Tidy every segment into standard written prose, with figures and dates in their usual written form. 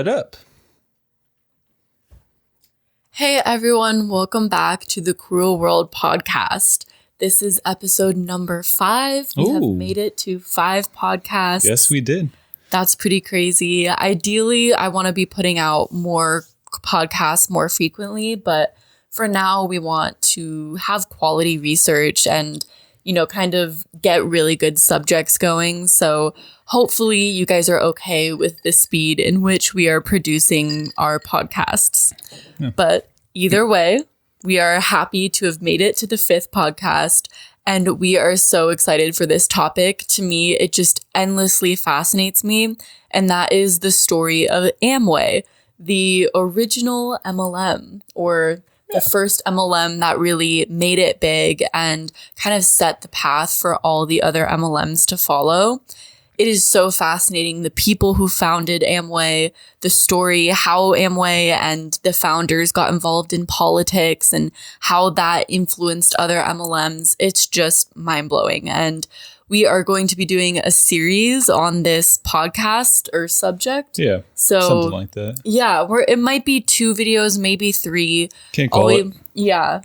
What up? Hey everyone, welcome back to the Cruel World podcast. This is episode number 5. We have made it to 5 podcasts. Yes, we did. That's pretty crazy. Ideally, I want to be putting out more podcasts more frequently, but for now, we want to have quality research and, kind of get really good subjects going. So hopefully you guys are okay with the speed in which we are producing our podcasts. Yeah. But either way, we are happy to have made it to the 5th podcast. And we are so excited for this topic. To me, it just endlessly fascinates me. And that is the story of Amway, the original MLM, or the first MLM that really made it big and kind of set the path for all the other MLMs to follow. It is so fascinating. The people who founded Amway, the story, how Amway and the founders got involved in politics and how that influenced other MLMs. It's just mind-blowing. And we are going to be doing a series on this podcast or subject. Yeah, so something like that. Yeah, it might be 2 videos, maybe 3. Can't call it. Yeah.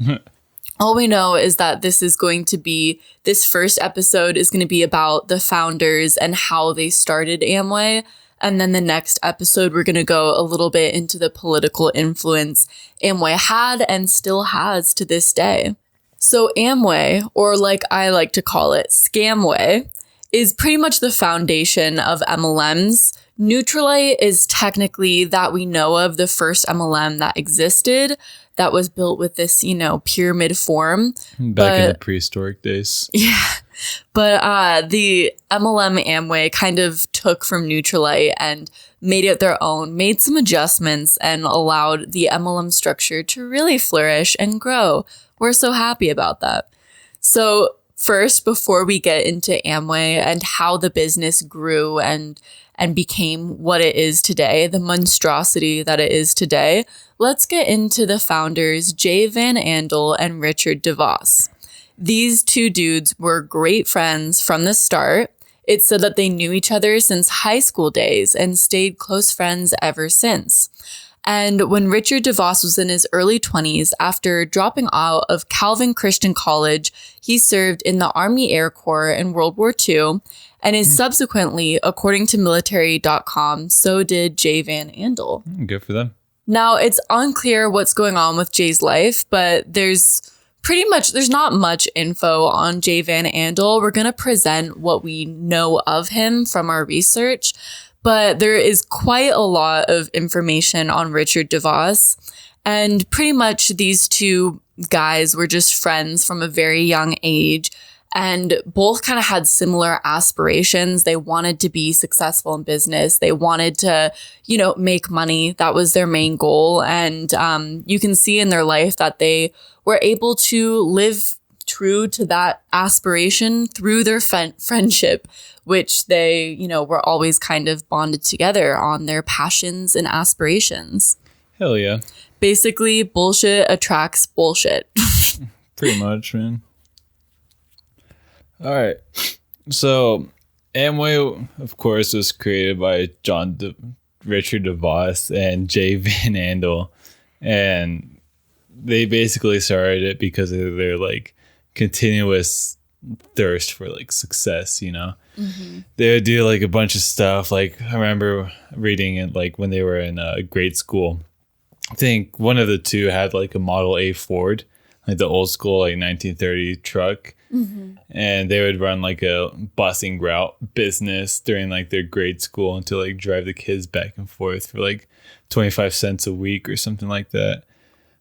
All we know is that this first episode is going to be about the founders and how they started Amway. And then the next episode, we're going to go a little bit into the political influence Amway had and still has to this day. So Amway, or like I like to call it, Scamway, is pretty much the foundation of MLMs. Nutrilite is technically, that we know of, the first MLM that existed that was built with this, pyramid form. Back in the prehistoric days. Yeah. But the MLM Amway kind of took from Nutrilite and made it their own, made some adjustments, and allowed the MLM structure to really flourish and grow. We're so happy about that. So first, before we get into Amway and how the business grew and became what it is today, the monstrosity that it is today, let's get into the founders, Jay Van Andel and Richard DeVos. These 2 dudes were great friends from the start. It's said that they knew each other since high school days and stayed close friends ever since. And when Richard DeVos was in his early 20s, after dropping out of Calvin Christian College, he served in the Army Air Corps in World War II, and is subsequently, according to military.com, so did Jay Van Andel. Good for them. Now, it's unclear what's going on with Jay's life, but there's not much info on Jay Van Andel. We're going to present what we know of him from our research, but there is quite a lot of information on Richard DeVos. And pretty much these 2 guys were just friends from a very young age, and both kind of had similar aspirations. They wanted to be successful in business. They wanted to, make money. That was their main goal. And you can see in their life that they were able to live true to that aspiration through their friendship, which they, were always kind of bonded together on their passions and aspirations. Hell yeah. Basically, bullshit attracts bullshit. Pretty much, man. All right. So Amway, of course, was created by Richard DeVos and Jay Van Andel. And they basically started it because of their continuous thirst for success, Mm-hmm. They would do a bunch of stuff. I remember reading it when they were in grade school. I think one of the 2 had a Model A Ford, the old school 1930 truck. Mm-hmm. And they would run a busing route business during their grade school to drive the kids back and forth for 25 cents a week or something like that,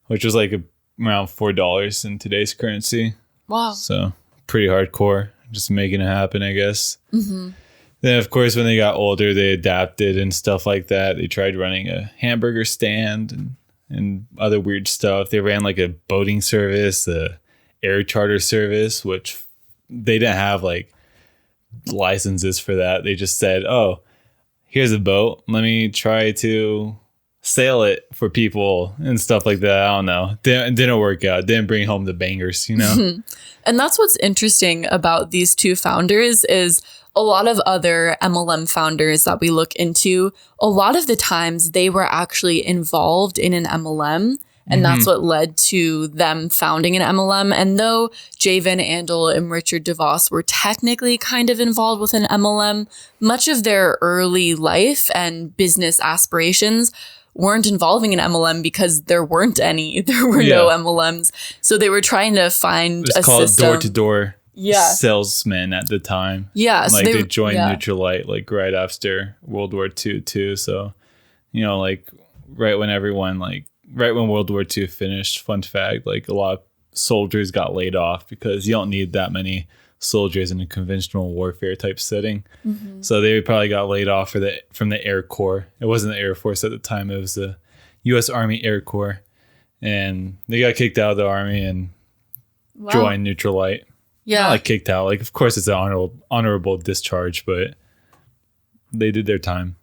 which was around $4 in today's currency. Wow. So pretty hardcore, just making it happen, I guess. Mm-hmm. Then, of course, when they got older, they adapted and stuff like that. They tried running a hamburger stand and other weird stuff. They ran a boating service, a air charter service, which they didn't have licenses for that. They just said, oh, here's a boat. Let me try to sail it for people and stuff like that. I don't know. Didn't work out. Didn't bring home the bangers, And that's what's interesting about these 2 founders is a lot of other MLM founders that we look into, a lot of the times they were actually involved in an MLM. And that's what led to them founding an MLM. And though Jay Van Andel and Richard DeVos were technically kind of involved with an MLM, much of their early life and business aspirations weren't involving an MLM because there weren't any. There were no MLMs. So they were trying to find it's a called system. door-to-door salesmen at the time. Yeah. Like they joined Nutrilite like right after World War II too. So, you know, like right when World War II finished, fun fact, like a lot of soldiers got laid off because you don't need that many soldiers in a conventional warfare type setting. So they probably got laid off from the Air Corps. It wasn't the Air Force at the time. It was the U.S. Army Air Corps. And they got kicked out of the Army and joined Nutrilite. Yeah. Not like kicked out. Like, of course, it's an honorable discharge, but they did their time.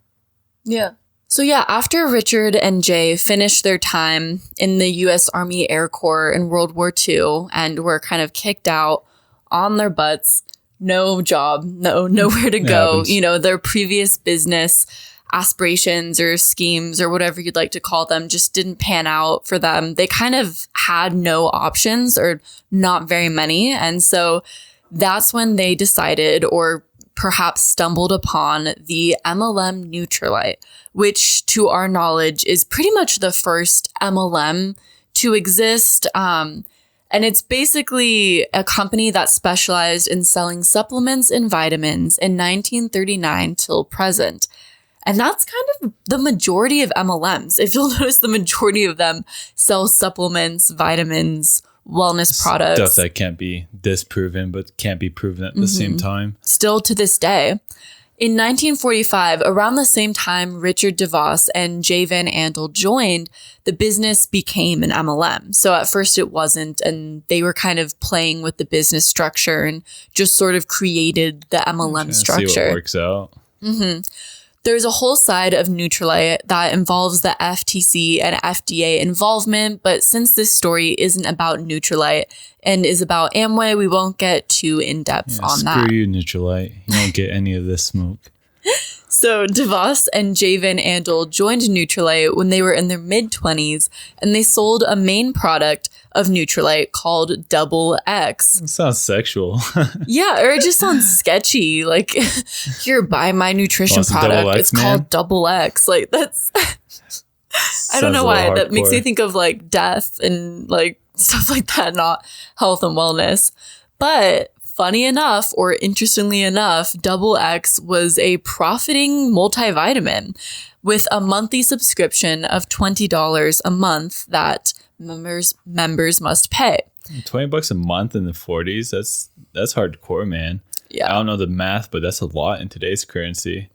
Yeah. So yeah, after Richard and Jay finished their time in the U.S. Army Air Corps in World War II and were kind of kicked out on their butts, no job, nowhere to go, you know, their previous business aspirations or schemes or whatever you'd like to call them just didn't pan out for them. They kind of had no options or not very many. And so that's when they decided or perhaps stumbled upon the MLM Nutrilite, which to our knowledge is pretty much the first MLM to exist. And it's basically a company that specialized in selling supplements and vitamins in 1939 till present. And that's kind of the majority of MLMs. If you'll notice, the majority of them sell supplements, vitamins, wellness products. Stuff that can't be disproven, but can't be proven at the same time. Still to this day. In 1945, around the same time Richard DeVos and Jay Van Andel joined, the business became an MLM. So at first it wasn't, and they were kind of playing with the business structure and just sort of created the MLM structure. See what works out. There's a whole side of Nutrilite that involves the FTC and FDA involvement, but since this story isn't about Nutrilite and is about Amway, we won't get too in-depth on that. Screw you, Nutrilite. You don't get any of this smoke. So DeVos and Jay Van Andel joined Nutrilite when they were in their mid-20s, and they sold a main product of Nutrilite called Double X. It sounds sexual. Yeah, or it just sounds sketchy. Like, here, buy my nutrition product. It's called Double X. Like, that's... I don't know why. That makes me think of, like, death and, like, stuff like that, not health and wellness. But funny enough, or interestingly enough, Double X was a profiting multivitamin with a monthly subscription of $20 a month that members must pay. $20 a month in the 40s, that's hardcore, man. Yeah. I don't know the math, but that's a lot in today's currency.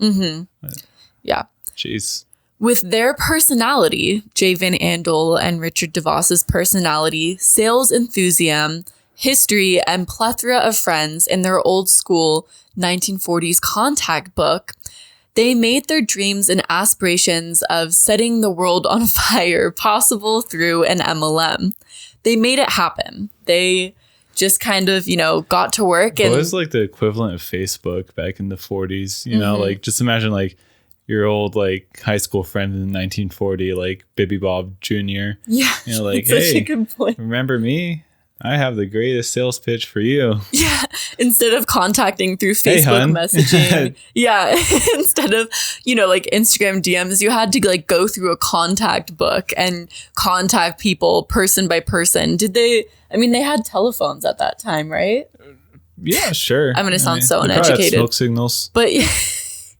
Yeah. Jeez. With their personality, Jay Van Andel and Richard DeVos's personality, sales enthusiasm, history, and plethora of friends in their old school 1940s contact book, they made their dreams and aspirations of setting the world on fire possible through an MLM. They made it happen. They just kind of, got to work. And it was like the equivalent of Facebook back in the 40s, you know, like just imagine like your old like high school friend in 1940, like Bibby Bob Jr. Yeah. Like, such hey, a good point. Remember me? I have the greatest sales pitch for you. Yeah. Instead of contacting through Facebook messaging. Yeah. Instead of, like Instagram DMs, you had to like go through a contact book and contact people person by person. They had telephones at that time, right? Yeah, sure. I'm going to sound so uneducated. Smoke signals. But it's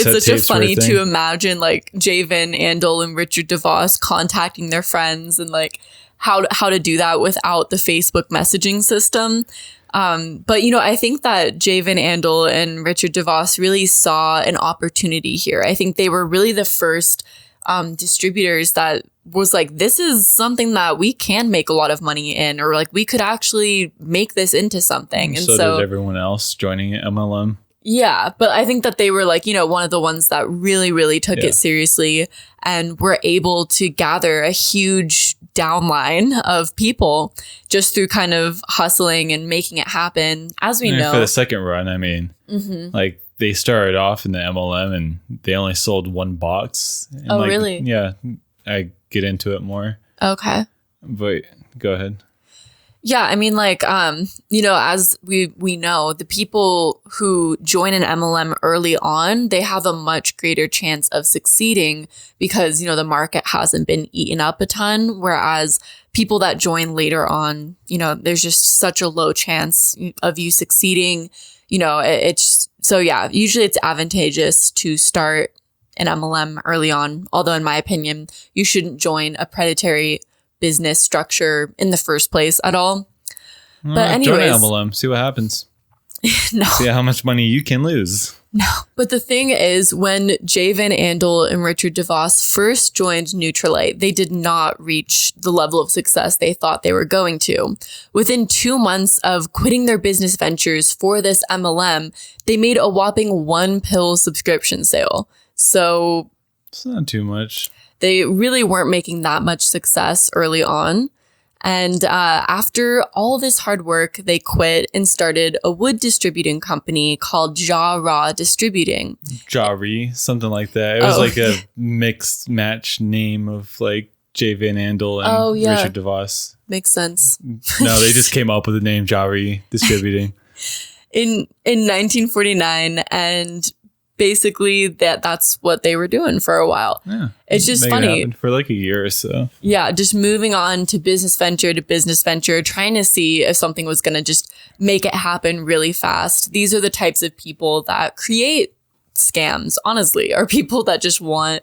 such a funny to imagine like Jay Van Andel and Richard DeVos contacting their friends and like how to do that without the Facebook messaging system. But I think that Jay Van Andel and Richard DeVos really saw an opportunity here. I think they were really the first distributors that was like, this is something that we can make a lot of money in, or like we could actually make this into something. And so did everyone else joining MLM. Yeah, but I think that they were like, one of the ones that really, really took it seriously and were able to gather a huge downline of people just through kind of hustling and making it happen. As we know. For the second run, I mean, like they started off in the MLM and they only sold one box. And really? Yeah, I get into it more. Okay. But go ahead. Yeah, I mean, like, as we know, the people who join an MLM early on, they have a much greater chance of succeeding because, the market hasn't been eaten up a ton. Whereas people that join later on, there's just such a low chance of you succeeding. Usually it's advantageous to start an MLM early on. Although, in my opinion, you shouldn't join a predatory business structure in the first place at all. But anyways, join an MLM, see what happens. No. See how much money you can lose. No. But the thing is, when Jay Van Andel and Richard DeVos first joined Nutrilite, they did not reach the level of success they thought they were going to. Within 2 months of quitting their business ventures for this MLM, they made a whopping 1 pill subscription sale. So it's not too much. They really weren't making that much success early on. And after all this hard work, they quit and started a wood distributing company called Ja Raw Distributing. Jari, something like that. It was like a mixed match name of like Jay Van Andel and Richard DeVos. Makes sense. No, they just came up with the name Jari Distributing. In 1949, and basically that's what they were doing for a while. Yeah, it's just funny. For like a year or so. Yeah, just moving on to business venture, trying to see if something was going to just make it happen really fast. These are the types of people that create scams, honestly, are people that just want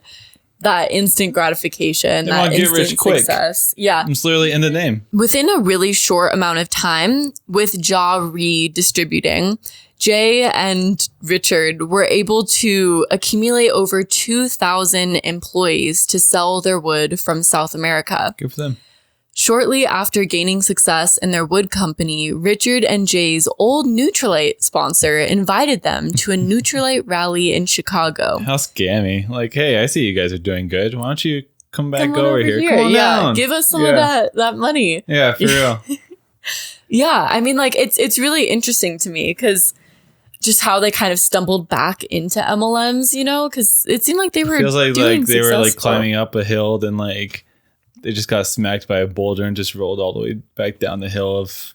that instant gratification, they that get instant rich quick. success. Yeah. It's literally in the name. Within a really short amount of time with Ja Redistributing, Jay and Richard were able to accumulate over 2,000 employees to sell their wood from South America. Good for them. Shortly after gaining success in their wood company, Richard and Jay's old Nutrilite sponsor invited them to a Nutrilite rally in Chicago. How scammy. Like, hey, I see you guys are doing good. Why don't you come over here? Come on down. Give us some of that money. Yeah, for real. Yeah, I mean, like, it's really interesting to me because just how they kind of stumbled back into MLMs, because it seemed like they were feels like doing they were like successful. climbing up a hill, then like they just got smacked by a boulder and just rolled all the way back down the hill of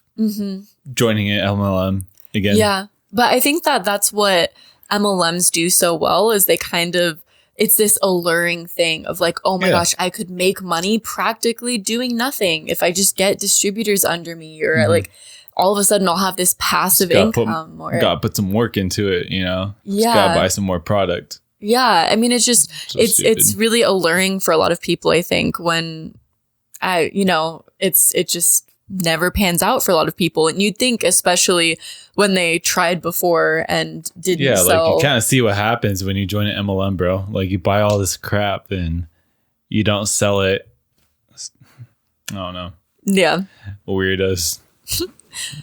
joining an MLM again. Yeah, but I think that's what MLMs do so well is they kind of, it's this alluring thing of like, oh my gosh, I could make money practically doing nothing if I just get distributors under me, or like all of a sudden I'll have this passive income. Gotta put some work into it, Yeah. Just gotta buy some more product. Yeah, I mean, it's just it's really alluring for a lot of people. I think when it just never pans out for a lot of people, and you'd think especially when they tried before and didn't sell. Like you kind of see what happens when you join an MLM, bro. Like you buy all this crap and you don't sell it. I don't know. Yeah, weirdos.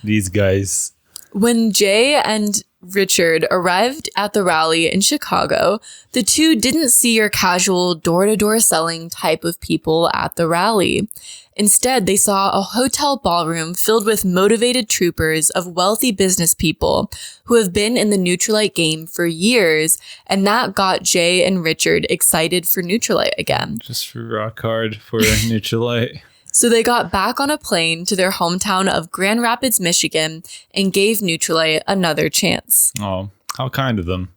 These guys. When Jay and Richard arrived at the rally in Chicago, the two didn't see your casual door-to-door selling type of people at the rally. Instead, they saw a hotel ballroom filled with motivated troopers of wealthy business people who have been in the Nutrilite game for years, and that got Jay and Richard excited for Nutrilite again. Just rock hard for Nutrilite. So they got back on a plane to their hometown of Grand Rapids, Michigan, and gave Nutrilite another chance. Oh, how kind of them.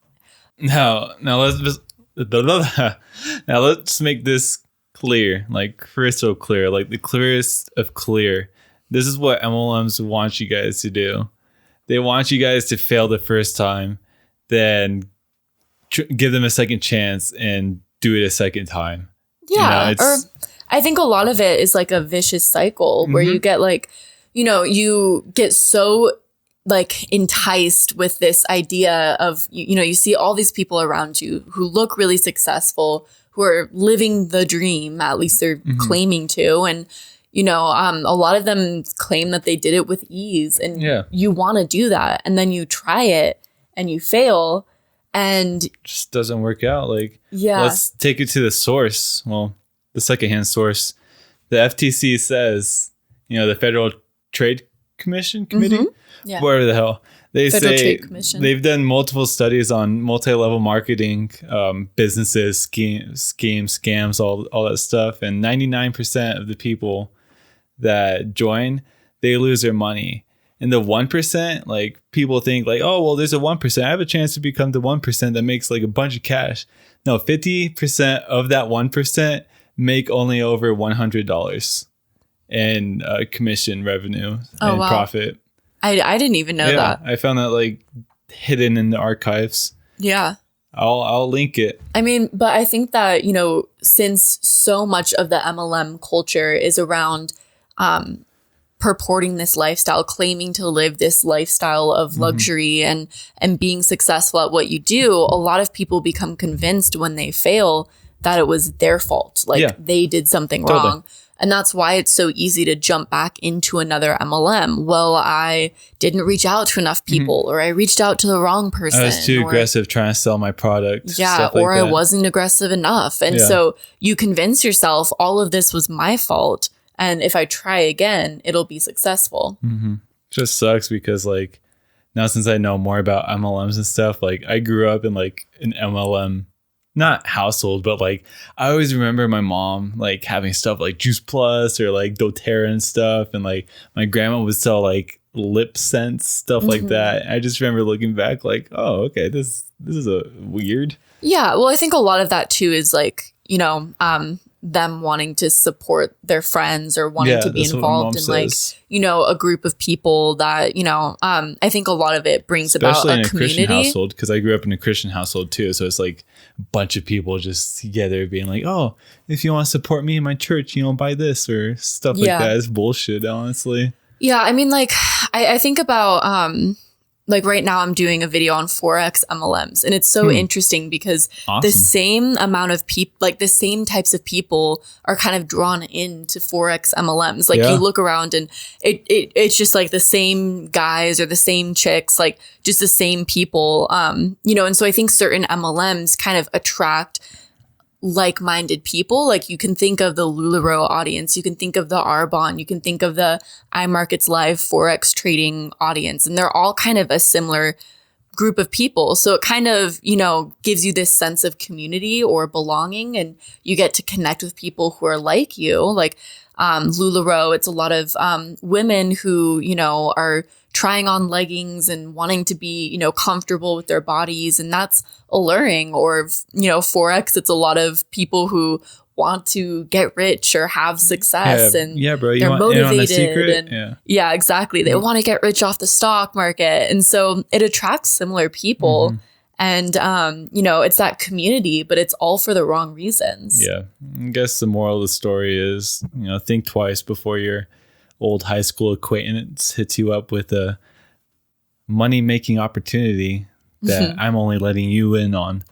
Now let's make this clear, like crystal clear, like the clearest of clear. This is what MLMs want you guys to do. They want you guys to fail the first time, then give them a second chance and do it a second time. Yeah, I think a lot of it is like a vicious cycle where you get like, you get so like enticed with this idea of, you see all these people around you who look really successful, who are living the dream, at least they're claiming to. And, a lot of them claim that they did it with ease, and you want to do that. And then you try it and you fail and just doesn't work out. Like, yeah, let's take it to the source. Well, the secondhand source. The FTC says, the Federal Trade Committee, yeah, whatever the hell. They Federal say Trade Commission. They've done multiple studies on multi-level marketing, businesses, schemes, scams, all that stuff. And 99% of the people that join, they lose their money. And the 1%, like, people think like, oh, well, there's a 1%. I have a chance to become the 1% that makes like a bunch of cash. No, 50% of that 1% make only over $100 in commission revenue and profit. I didn't even know that. I found that like hidden in the archives. Yeah. I'll link it. I mean, but I think that, since so much of the MLM culture is around purporting this lifestyle, claiming to live this lifestyle of luxury and being successful at what you do, a lot of people become convinced when they fail that it was their fault. Like they did something wrong. And that's why it's so easy to jump back into another MLM. Well, I didn't reach out to enough people, or I reached out to the wrong person. I was too aggressive trying to sell my product. Yeah, or I wasn't aggressive enough. And so you convince yourself all of this was my fault. And if I try again, it'll be successful. Just sucks because like now since I know more about MLMs and stuff, like I grew up in like an MLM not household, but like I always remember my mom like having stuff like Juice Plus or like doTERRA and stuff, and like my grandma would sell like lip scents, stuff like that. I just remember looking back like, oh, okay, this is a weird. Yeah, well, I think a lot of that too is like, them wanting to support their friends or wanting to be involved in like, a group of people that, I think a lot of it brings especially about in a community. Christian household, because I grew up in a Christian household too. So it's like a bunch of people just together being like, oh, if you want to support me in my church, buy this or stuff like that. It's bullshit, honestly. Yeah. I mean, like, I think about, like right now I'm doing a video on Forex MLMs, and it's so interesting because the same amount of people, like the same types of people are kind of drawn into Forex MLMs. Like you look around and it's just like the same guys or the same chicks, like just the same people, and so I think certain MLMs kind of attract like-minded people. Like you can think of the LuLaRoe audience, you can think of the Arbonne, you can think of the iMarkets Live Forex trading audience, and they're all kind of a similar group of people. So it kind of, gives you this sense of community or belonging, and you get to connect with people who are like you. Like LuLaRoe, it's a lot of women who, are trying on leggings and wanting to be, comfortable with their bodies, and that's alluring. Or, Forex, it's a lot of people who want to get rich or have success, and bro, they're motivated. A secret? And exactly. They want to get rich off the stock market. And so it attracts similar people. And, it's that community, but it's all for the wrong reasons. Yeah. I guess the moral of the story is, think twice before your old high school acquaintance hits you up with a money-making opportunity that I'm only letting you in on.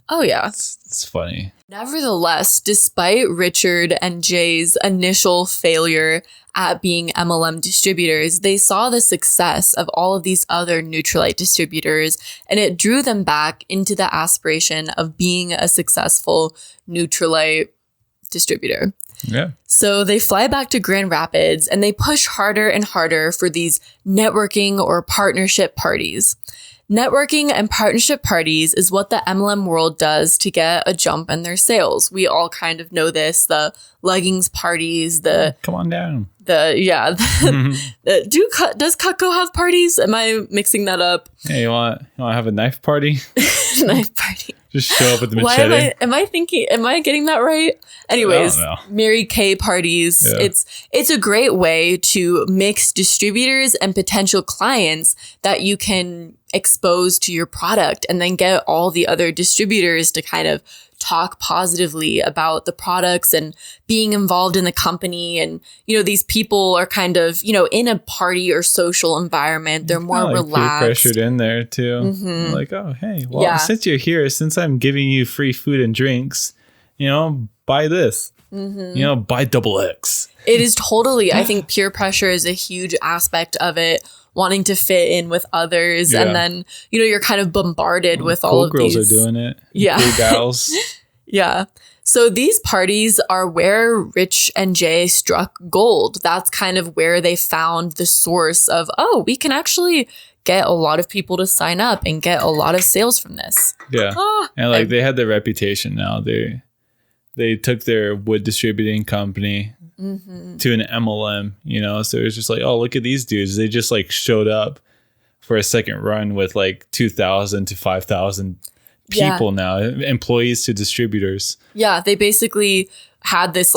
Oh, yeah. It's funny. Nevertheless, despite Richard and Jay's initial failure at being MLM distributors, they saw the success of all of these other Nutrilite distributors, and it drew them back into the aspiration of being a successful Nutrilite distributor. Yeah. So they fly back to Grand Rapids and they push harder and harder for these networking or partnership parties. Networking and partnership parties is what the MLM world does to get a jump in their sales. We all kind of know this, the leggings parties, come on down. Does Cutco have parties? Am I mixing that up? Hey, you want to have a knife party? Knife party. Just show up with the machete. Am I getting that right? Anyways, Mary Kay parties. Yeah. It's a great way to mix distributors and potential clients that you can expose to your product, and then get all the other distributors to kind of talk positively about the products and being involved in the company. And, these people are kind of, in a party or social environment. They're more relaxed. Pressured in there too. Like, oh, hey, well, since you're here, since I'm giving you free food and drinks, buy this. Buy XX. It is totally, I think peer pressure is a huge aspect of it, wanting to fit in with others. And then, you're kind of bombarded with all of girls these. Girls are doing it. Yeah. Cool gals. Yeah. So these parties are where Rich and Jay struck gold. That's kind of where they found the source of, we can actually get a lot of people to sign up and get a lot of sales from this. Yeah. And they had their reputation now. They took their wood distributing company to an MLM, so it was just like, oh, look at these dudes. They just showed up for a second run with 2,000 to 5,000 people now, employees to distributors. Yeah, they basically had this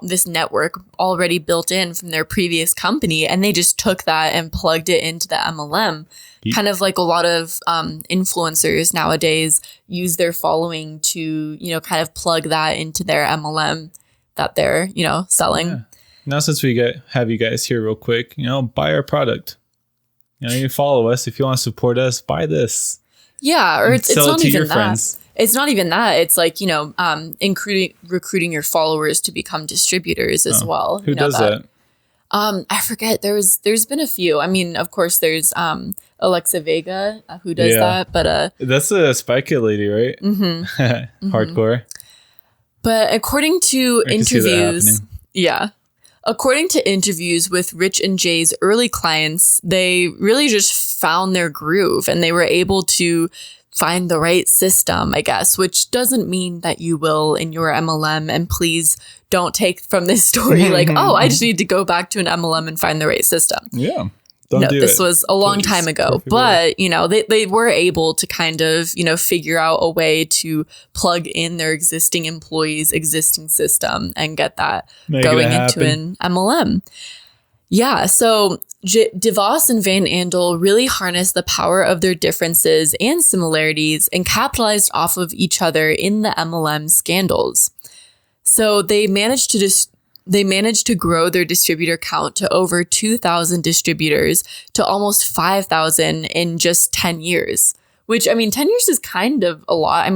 this network already built in from their previous company, and they just took that and plugged it into the MLM. Kind of like a lot of influencers nowadays use their following to, kind of plug that into their MLM that they're, selling. Yeah. Now, since we have you guys here real quick, buy our product. You follow us. If you want to support us, buy this. Yeah, or it's not even that. Friends. It's not even that. It's recruiting your followers to become distributors as well. Who does that? I forget. There's been a few. I mean, of course, there's Alexa Vega who does that, but that's a Spike lady, right? Hardcore. But according to interviews, according to interviews with Rich and Jay's early clients, they really just found their groove and they were able to find the right system, I guess, which doesn't mean that you will in your MLM. And please don't take from this story I just need to go back to an MLM and find the right system. Yeah. This was a long time ago, but they were able to kind of, figure out a way to plug in their existing employees' existing system and get that going into an MLM. Yeah. So DeVos and Van Andel really harnessed the power of their differences and similarities and capitalized off of each other in the MLM scandals. So they managed to grow their distributor count to over 2,000 distributors to almost 5,000 in just 10 years, which 10 years is kind of a lot.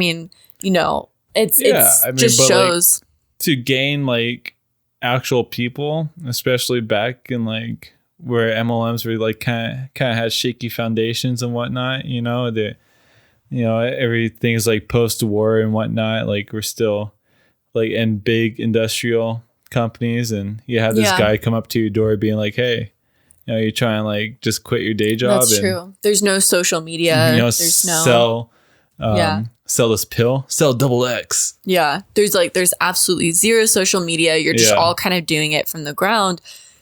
Just shows to gain actual people, especially back in where MLMs were kind of had shaky foundations and whatnot, everything's post-war and whatnot. We're still in big industrial companies, and you have this guy come up to your door being like, hey, you're trying to just quit your day job. That's true. There's no social media. There's no sell this pill, sell XX. Yeah. There's absolutely zero social media. You're just all kind of doing it from the ground.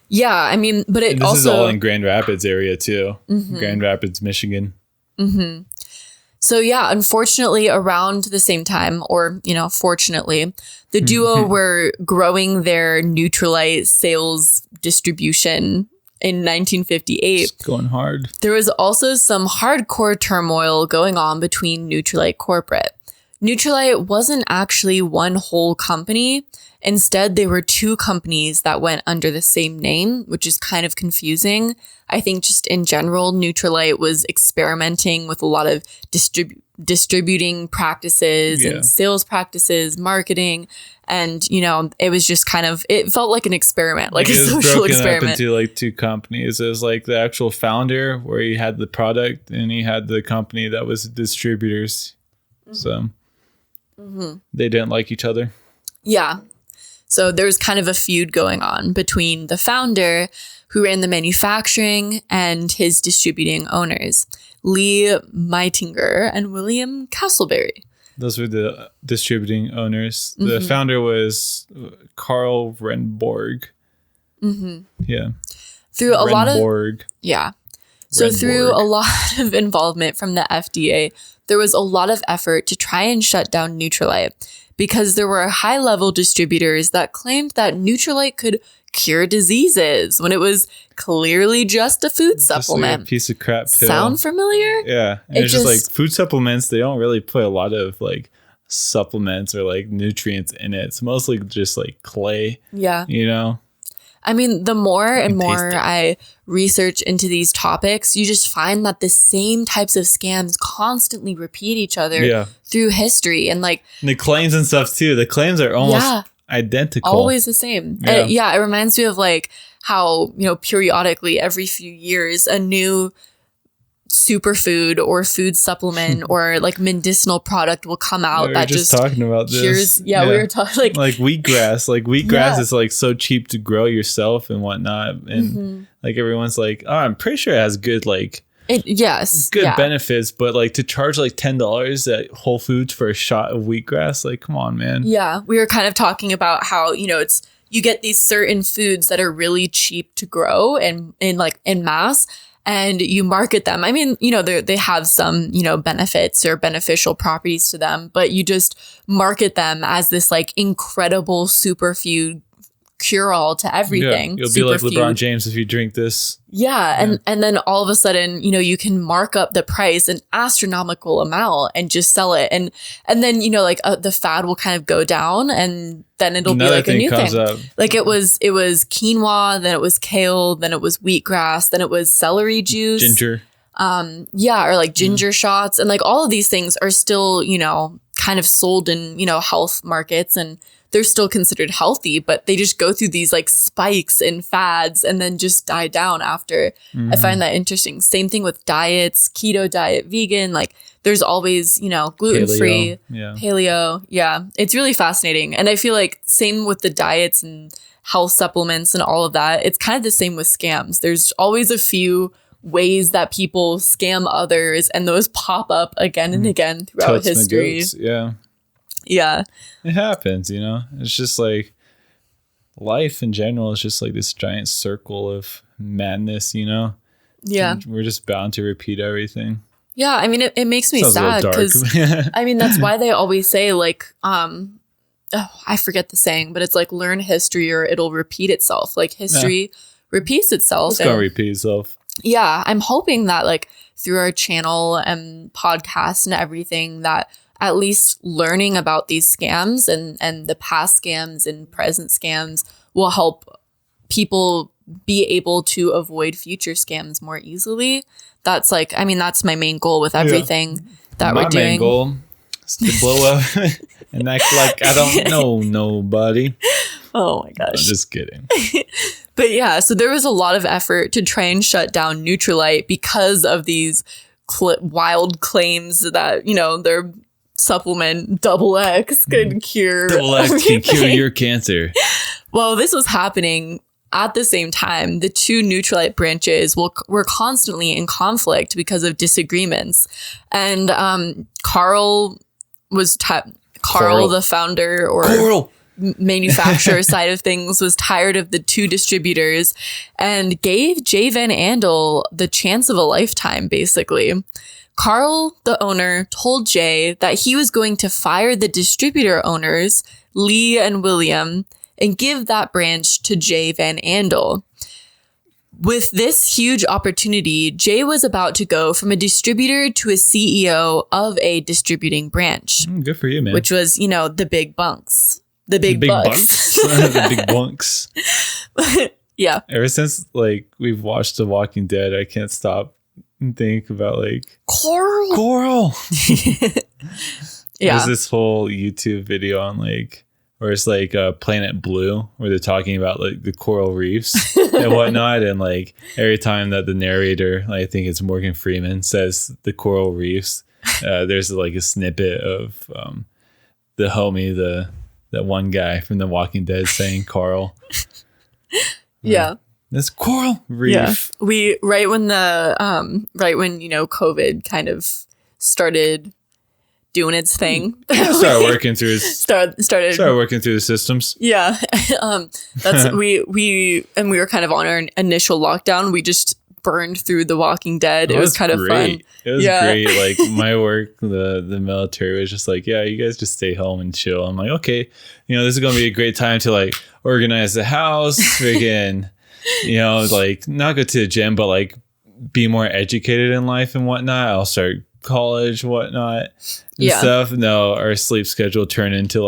Yeah. But this is all in Grand Rapids area too. Grand Rapids, Michigan. So unfortunately, around the same time, or, fortunately, the duo were growing their Nutrilite sales distribution in 1958. It's going hard. There was also some hardcore turmoil going on between Nutrilite corporate. Nutrilite wasn't actually one whole company. Instead, they were two companies that went under the same name, which is kind of confusing. I think just in general, Nutrilite was experimenting with a lot of distributing practices and sales practices, marketing. And, it was just it felt like an experiment, like a social experiment. It was broken up into two companies. It was the actual founder where he had the product and he had the company that was distributors. So they didn't like each other. Yeah. So there was kind of a feud going on between the founder, who ran the manufacturing, and his distributing owners, Lee Meitinger and William Castleberry. Those were the distributing owners. The founder was Carl Renborg. Yeah. Through a lot of involvement from the FDA, there was a lot of effort to try and shut down Nutrilite, because there were high-level distributors that claimed that Nutrilite could cure diseases when it was clearly just a food supplement. A piece of crap pill. Sound familiar? Yeah. And it's just food supplements, they don't really put a lot of supplements or nutrients in it. It's mostly just clay. Yeah. The more and more I research into these topics, you just find that the same types of scams constantly repeat each other through history. And the claims and stuff too. The claims are almost identical. Always the same. Yeah. It reminds me of like how, periodically every few years, a new superfood or food supplement or like medicinal product will come out we that were just talking about this. We were talking like wheatgrass. Like wheatgrass is like so cheap to grow yourself and whatnot. And like everyone's like, oh, I'm pretty sure it has good benefits, but like to charge like $10 at Whole Foods for a shot of wheatgrass, like come on, man. Yeah, we were kind of talking about how, it's you get these certain foods that are really cheap to grow and in mass, and you market them. I mean, they have some, benefits or beneficial properties to them, but you just market them as this like incredible superfood cure-all to everything. Yeah, you'll be like LeBron James if you drink this. Yeah. And then all of a sudden, you can mark up the price an astronomical amount and just sell it. And then, the fad will kind of go down, and then it'll be like a new thing. Up. Like it was quinoa, then it was kale, then it was wheatgrass, then it was celery juice. Ginger. Or like ginger shots. And like all of these things are still, kind of sold in, health markets, and they're still considered healthy, but they just go through these like spikes and fads and then just die down after. I find that interesting. Same thing with diets, keto diet, vegan, like there's always, gluten-free, paleo. Yeah. It's really fascinating. And I feel like same with the diets and health supplements and all of that. It's kind of the same with scams. There's always a few ways that people scam others, and those pop up again and again throughout history. Yeah. It happens, It's just like life in general is just like this giant circle of madness, Yeah. And we're just bound to repeat everything. Yeah. I mean, it makes me sad because I mean, that's why they always say like, I forget the saying, but it's like learn history or it'll repeat itself. Like history repeats itself. It's going to repeat itself. Yeah. I'm hoping that like through our channel and podcasts and everything that at least learning about these scams and the past scams and present scams will help people be able to avoid future scams more easily. That's like, I mean, that's my main goal with everything that we're doing. My main goal is to blow up and act like I don't know nobody. Oh my gosh. I'm just kidding. But yeah, so there was a lot of effort to try and shut down Nutrilite because of these wild claims that, their supplement XX can cure XX can cure your cancer. Well, this was happening at the same time. The two Nutrilite branches were constantly in conflict because of disagreements. And Carl, the founder or manufacturer side of things, was tired of the two distributors and gave Jay Van Andel the chance of a lifetime, basically. Carl, the owner, told Jay that he was going to fire the distributor owners, Lee and William, and give that branch to Jay Van Andel. With this huge opportunity, Jay was about to go from a distributor to a CEO of a distributing branch. Good for you, man. Which was, the big bunks. The big bucks. The big bunks. Yeah. Ever since we've watched The Walking Dead, I can't stop and think about Coral. Yeah. There's this whole YouTube video on where it's Planet Blue, where they're talking about the coral reefs and whatnot, and every time that the narrator, I think it's Morgan Freeman, says the coral reefs, there's a snippet of the homie, that one guy from The Walking Dead saying Carl. Yeah. This coral reef. Yeah. Right when COVID kind of started doing its thing. Started working through started working through the systems. Yeah. That's we were kind of on our initial lockdown. We just burned through The Walking Dead. It was kind of fun. It was great. My work, the military was just you guys just stay home and chill. I'm like, okay, this is gonna be a great time to organize the house, freaking not go to the gym, but be more educated in life and whatnot. I'll start college, whatnot, and stuff. No, our sleep schedule turned into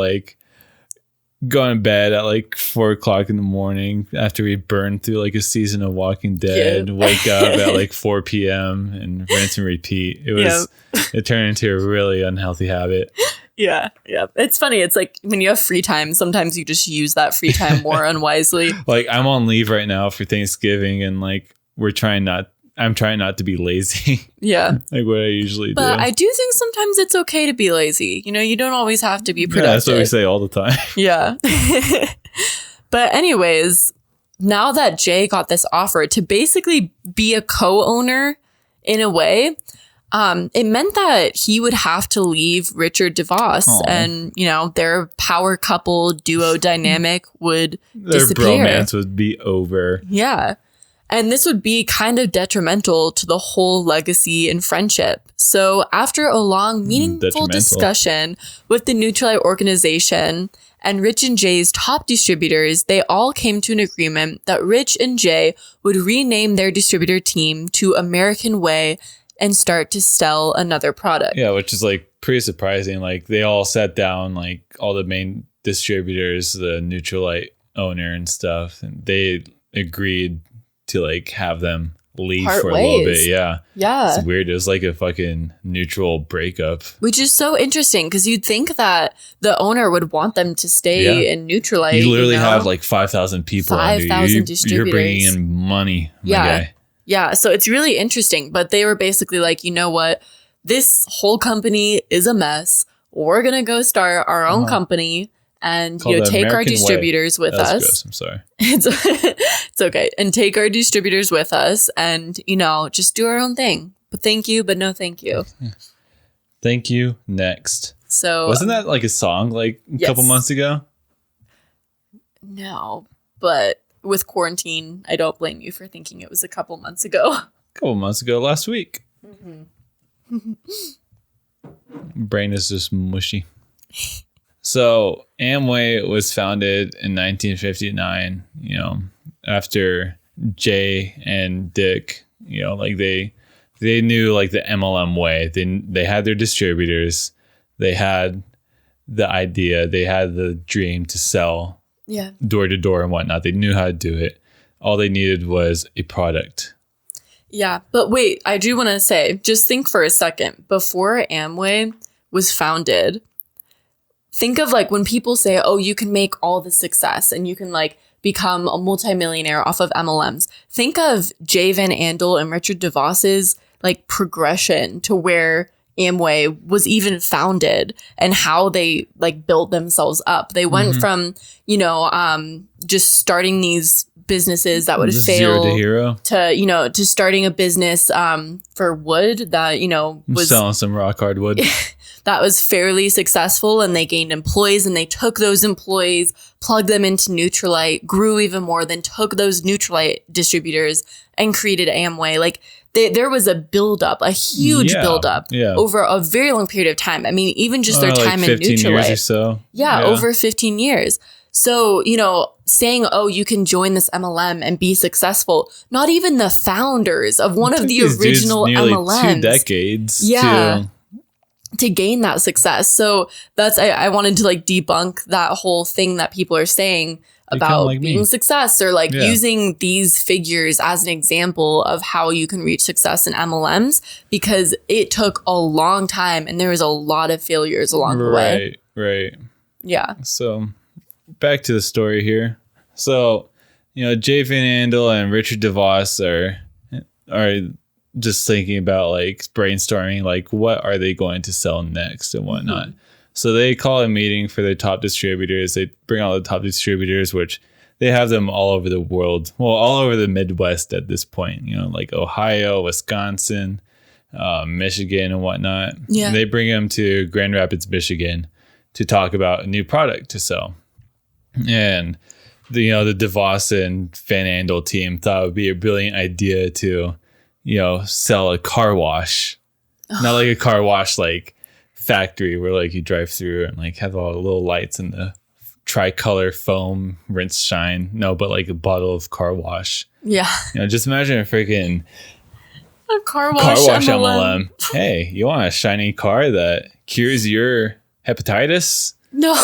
going to bed at like 4:00 in the morning after we burned through like a season of Walking Dead, wake up at like 4 p.m. and rinse and repeat. It turned into a really unhealthy habit. Yeah. It's funny. It's like when you have free time, sometimes you just use that free time more unwisely. Like I'm on leave right now for Thanksgiving, and like I'm trying not to be lazy. Yeah. Like what I usually do. But I do think sometimes it's okay to be lazy. You know, you don't always have to be productive. Yeah, that's what we say all the time. Yeah. But anyways, now that Jay got this offer to basically be a co-owner in a way, it meant that he would have to leave Richard DeVos. Aww. And, you know, their power couple duo dynamic would disappear. Their bromance would be over. Yeah. And this would be kind of detrimental to the whole legacy and friendship. So after a long, meaningful discussion with the Nutrilite organization and Rich and Jay's top distributors, they all came to an agreement that Rich and Jay would rename their distributor team to American Way and start to sell another product. Yeah, which is like pretty surprising. Like they all sat down, like all the main distributors, the Nutrilite owner and stuff, and they agreed to like have them leave for a little bit. Yeah. It's weird. It was like a fucking neutral breakup. Which is so interesting because you'd think that the owner would want them to stay in Nutrilite. You literally have like 5,000 people. 5,000 distributors. You're bringing in money. Yeah. So it's really interesting. But they were basically like, you know what? This whole company is a mess. We're going to go start our own company. And take our distributors with us. Gross. I'm sorry. It's okay. And take our distributors with us and, just do our own thing. But thank you, but no thank you. Thank you. Next. So wasn't that like a song like a couple months ago? No, but with quarantine, I don't blame you for thinking it was a couple months ago. Last week. Mm-hmm. Brain is just mushy. So Amway was founded in 1959, after Jay and Dick, like they knew like the MLM way. They had their distributors. They had the idea. They had the dream to sell door to door and whatnot. They knew how to do it. All they needed was a product. Yeah. But wait, I do want to say, just think for a second. Before Amway was founded, think of like when people say, oh, you can make all the success and you can like become a multimillionaire off of MLMs. Think of Jay Van Andel and Richard DeVos's like progression to where Amway was even founded and how they like built themselves up. They went from, just starting these businesses that would fail zero to hero to starting a business for wood that, was selling some rock hard wood. That was fairly successful, and they gained employees, and they took those employees, plugged them into Nutrilite, grew even more, then took those Nutrilite distributors and created Amway. Like there was a buildup, a huge buildup over a very long period of time. I mean, even just their time in 15 Nutrilite. Years or so. Yeah, over 15 years. So, saying, oh, you can join this MLM and be successful. Not even the founders of one of the original MLMs. 2 decades. To gain that success. So that's, I wanted to like debunk that whole thing that people are saying about like being success or like using these figures as an example of how you can reach success in MLMs, because it took a long time and there was a lot of failures along the way. Right. Yeah. So back to the story here. So, Jay Van Andel and Richard DeVos are just thinking about like brainstorming, like what are they going to sell next and whatnot. So they call a meeting for their top distributors. They bring all the top distributors, which they have them all over the world. Well, all over the Midwest at this point, like Ohio, Wisconsin, Michigan and whatnot. Yeah. And they bring them to Grand Rapids, Michigan to talk about a new product to sell. And the DeVos and Van Andel team thought it would be a brilliant idea to sell a car wash, not like a car wash, like factory where like you drive through and like have all the little lights and the tricolor foam rinse shine. No, but like a bottle of car wash. Yeah. Just imagine a freaking car wash MLM. Hey, you want a shiny car that cures your hepatitis? No.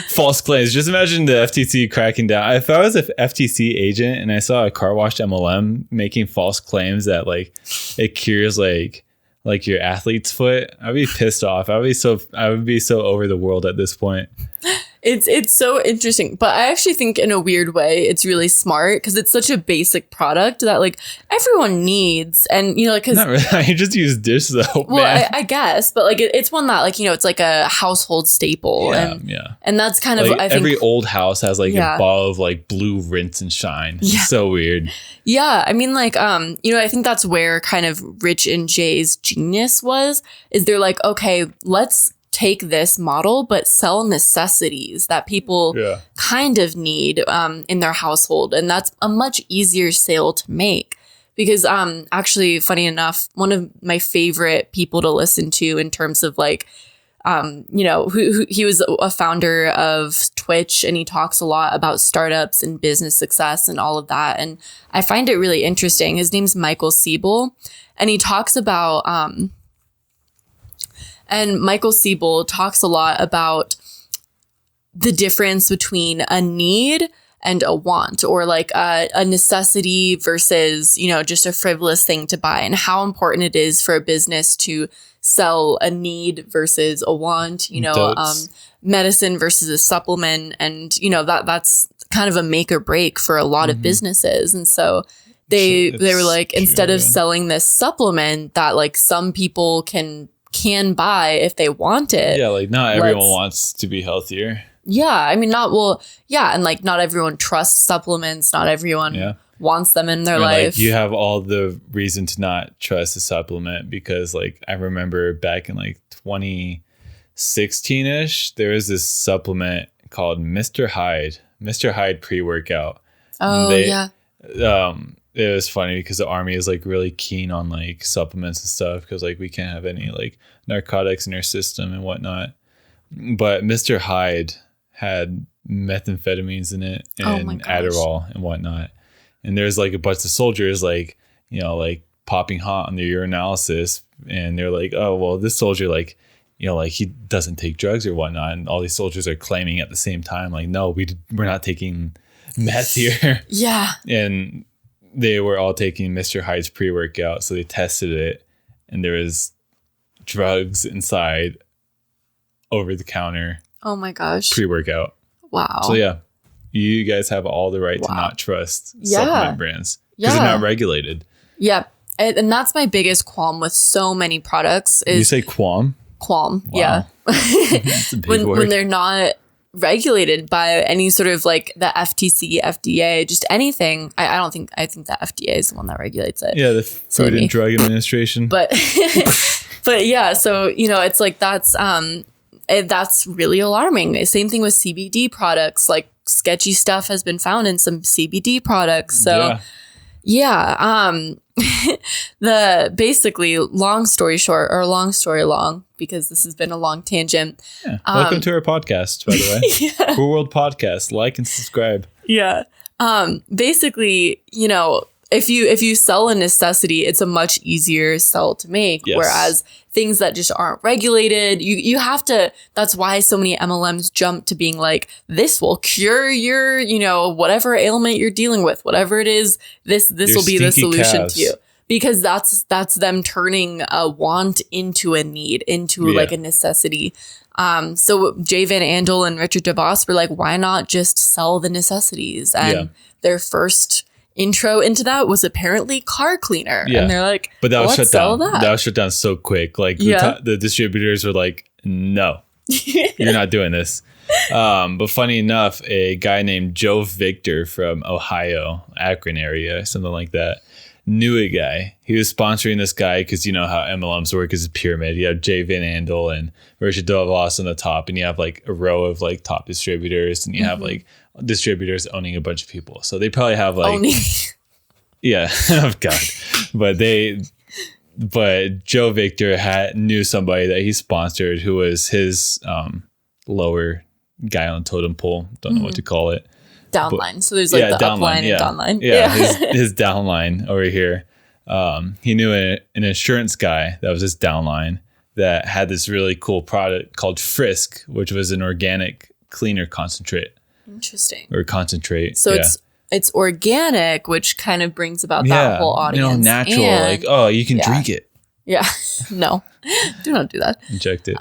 false claims. Just imagine the FTC cracking down. If I was an FTC agent and I saw a car wash MLM making false claims that like it cures like your athlete's foot, I'd be pissed off. I would be so over the world at this point. It's so interesting, but I actually think in a weird way it's really smart because it's such a basic product that like everyone needs, and you know, because not really. You just use dish soap. Well, man. I guess, but like it's one that like, you know, it's like a household staple, and that's kind of like I think every old house has like a bottle of like blue rinse and shine. Yeah. It's so weird. Yeah, I mean, like, you know, I think that's where kind of Rich and Jay's genius is they're like, okay, let's take this model, but sell necessities that people kind of need in their household. And that's a much easier sale to make because actually, funny enough, one of my favorite people to listen to in terms of like, you know, who he was a founder of Twitch, and he talks a lot about startups and business success and all of that. And I find it really interesting. His name's Michael Siebel, and he talks about, and Michael Siebel talks a lot about the difference between a need and a want, or like a necessity versus, you know, just a frivolous thing to buy, and how important it is for a business to sell a need versus a want, you know, medicine versus a supplement. And, you know, that's kind of a make or break for a lot of businesses. And so they were like, instead of selling this supplement that like some people can buy if they want it. Yeah, like not everyone wants to be healthier. Yeah, I mean, and like not everyone trusts supplements. Not everyone wants them in their life. Like, you have all the reason to not trust a supplement because like I remember back in like 2016-ish, there was this supplement called Mr. Hyde pre-workout. Oh, yeah. It was funny because the Army is like really keen on like supplements and stuff because like we can't have any like narcotics in our system and whatnot. But Mr. Hyde had methamphetamines in it and Adderall and whatnot. And there's like a bunch of soldiers like, you know, like popping hot on their urinalysis. And they're like, oh, well, this soldier, like, you know, like he doesn't take drugs or whatnot. And all these soldiers are claiming at the same time, like, no, we're not taking meth here. Yeah. And they were all taking Mr. Hyde's pre-workout. So they tested it and there was drugs inside over the counter. Oh my gosh. Pre-workout. Wow. So yeah, you guys have all the right to not trust supplement brands because they're not regulated. Yeah. And that's my biggest qualm with so many products is... You say qualm? Qualm. Wow. Yeah. That's a big word. When they're not regulated by any sort of like the FTC, FDA, just anything. I think the FDA is the one that regulates it. Yeah, the Food and Drug Administration. But but yeah, so you know, it's like that's really alarming. Same thing with CBD products. Like sketchy stuff has been found in some CBD products. So the basically long story short, or long story long, because this has been a long tangent. Yeah. Welcome to our podcast, by the way. Cool World Podcast. Like and subscribe. Yeah. Basically, you know, if you sell a necessity, it's a much easier sell to make. Yes. Whereas things that just aren't regulated, you have to, that's why so many MLMs jump to being like, this will cure your, you know, whatever ailment you're dealing with, whatever it is, this will be the solution to you. Because that's them turning a want into a need, into like a necessity. So Jay Van Andel and Richard DeVos were like, why not just sell the necessities? And their first intro into that was apparently car cleaner. Yeah. And they're like, but that was shut down. That was shut down so quick. Like the distributors were like, no, you're not doing this. But funny enough, a guy named Joe Victor from Ohio, Akron area, something like that, knew a guy. He was sponsoring this guy because you know how MLMs work as a pyramid. You have Jay Van Andel and Richard DeVos on the top, and you have like a row of like top distributors, and you have like distributors owning a bunch of people. So they probably have like oh god. But Joe Victor knew somebody that he sponsored who was his lower guy on the totem pole. Don't know what to call it. Downline. So there's like the upline and downline. Yeah, his downline over here. He knew an insurance guy that was his downline that had this really cool product called Frisk, which was an organic cleaner concentrate. Interesting. Or concentrate. So it's organic, which kind of brings about that whole audience. Natural. And, like, you can drink it. Yeah. No, do not do that. Inject it.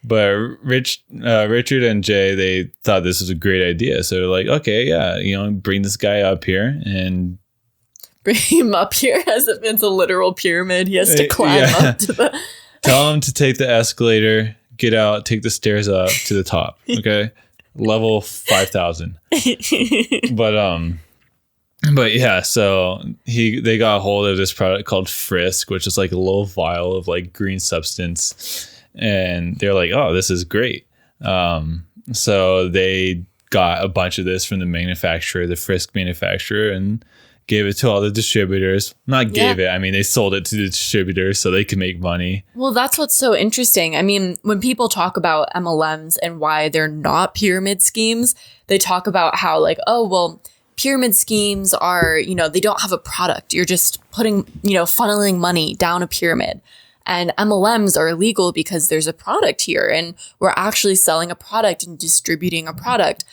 But Richard and Jay, they thought this was a great idea. So they're like, okay, bring this guy up here and bring him up here as if it's a literal pyramid. He has to climb up to the. Tell him to take the escalator, get out, take the stairs up to the top. Okay, level 5,000. But yeah, so they got a hold of this product called Frisk, which is like a little vial of like green substance, and they're like, oh, this is great. So they got a bunch of this from the manufacturer, the Frisk manufacturer, and gave it to all the distributors. Not gave it, I mean, they sold it to the distributors so they could make money. Well, that's what's so interesting. I mean, when people talk about MLMs and why they're not pyramid schemes, they talk about how like, oh, well, pyramid schemes are, they don't have a product. You're just putting, funneling money down a pyramid. And MLMs are illegal because there's a product here and we're actually selling a product and distributing a product.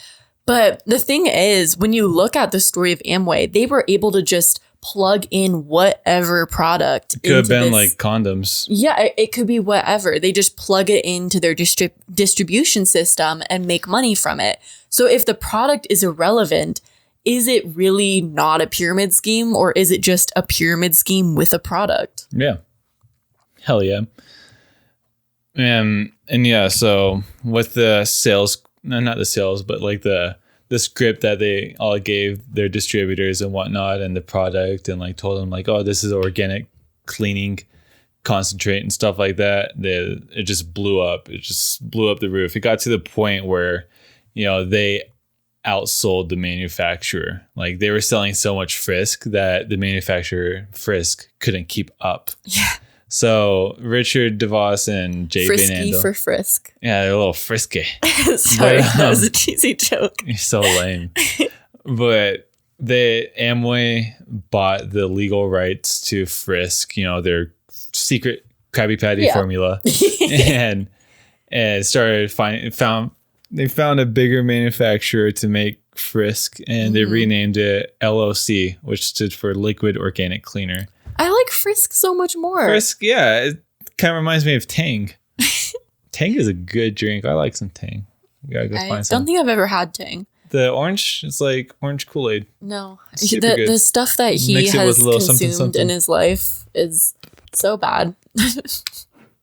But the thing is, when you look at the story of Amway, they were able to just plug in whatever product. It could have been like condoms. Yeah, it could be whatever. They just plug it into their distribution system and make money from it. So if the product is irrelevant, is it really not a pyramid scheme, or is it just a pyramid scheme with a product? Yeah. Hell yeah. And yeah, so with the sales, not the sales, but like the script that they all gave their distributors and whatnot, and the product, and like told them like, oh, this is organic cleaning concentrate and stuff like that, it just blew up. It just blew up the roof. It got to the point where, they outsold the manufacturer. Like they were selling so much Frisk that the manufacturer Frisk couldn't keep up. Yeah. So Richard DeVos and Jay Van Andel. Frisky for Frisk. Yeah, they're a little frisky. Sorry, that was a cheesy joke. You're so lame. But Amway bought the legal rights to Frisk, their secret Krabby Patty formula, and started they found a bigger manufacturer to make Frisk, and they renamed it LOC, which stood for Liquid Organic Cleaner. I like Frisk so much more. Frisk, yeah, it kind of reminds me of Tang. Tang is a good drink. I like some Tang. You gotta go find some. I don't think I've ever had Tang. The orange, it's like orange Kool-Aid. No, the stuff that he has consumed in his life is so bad.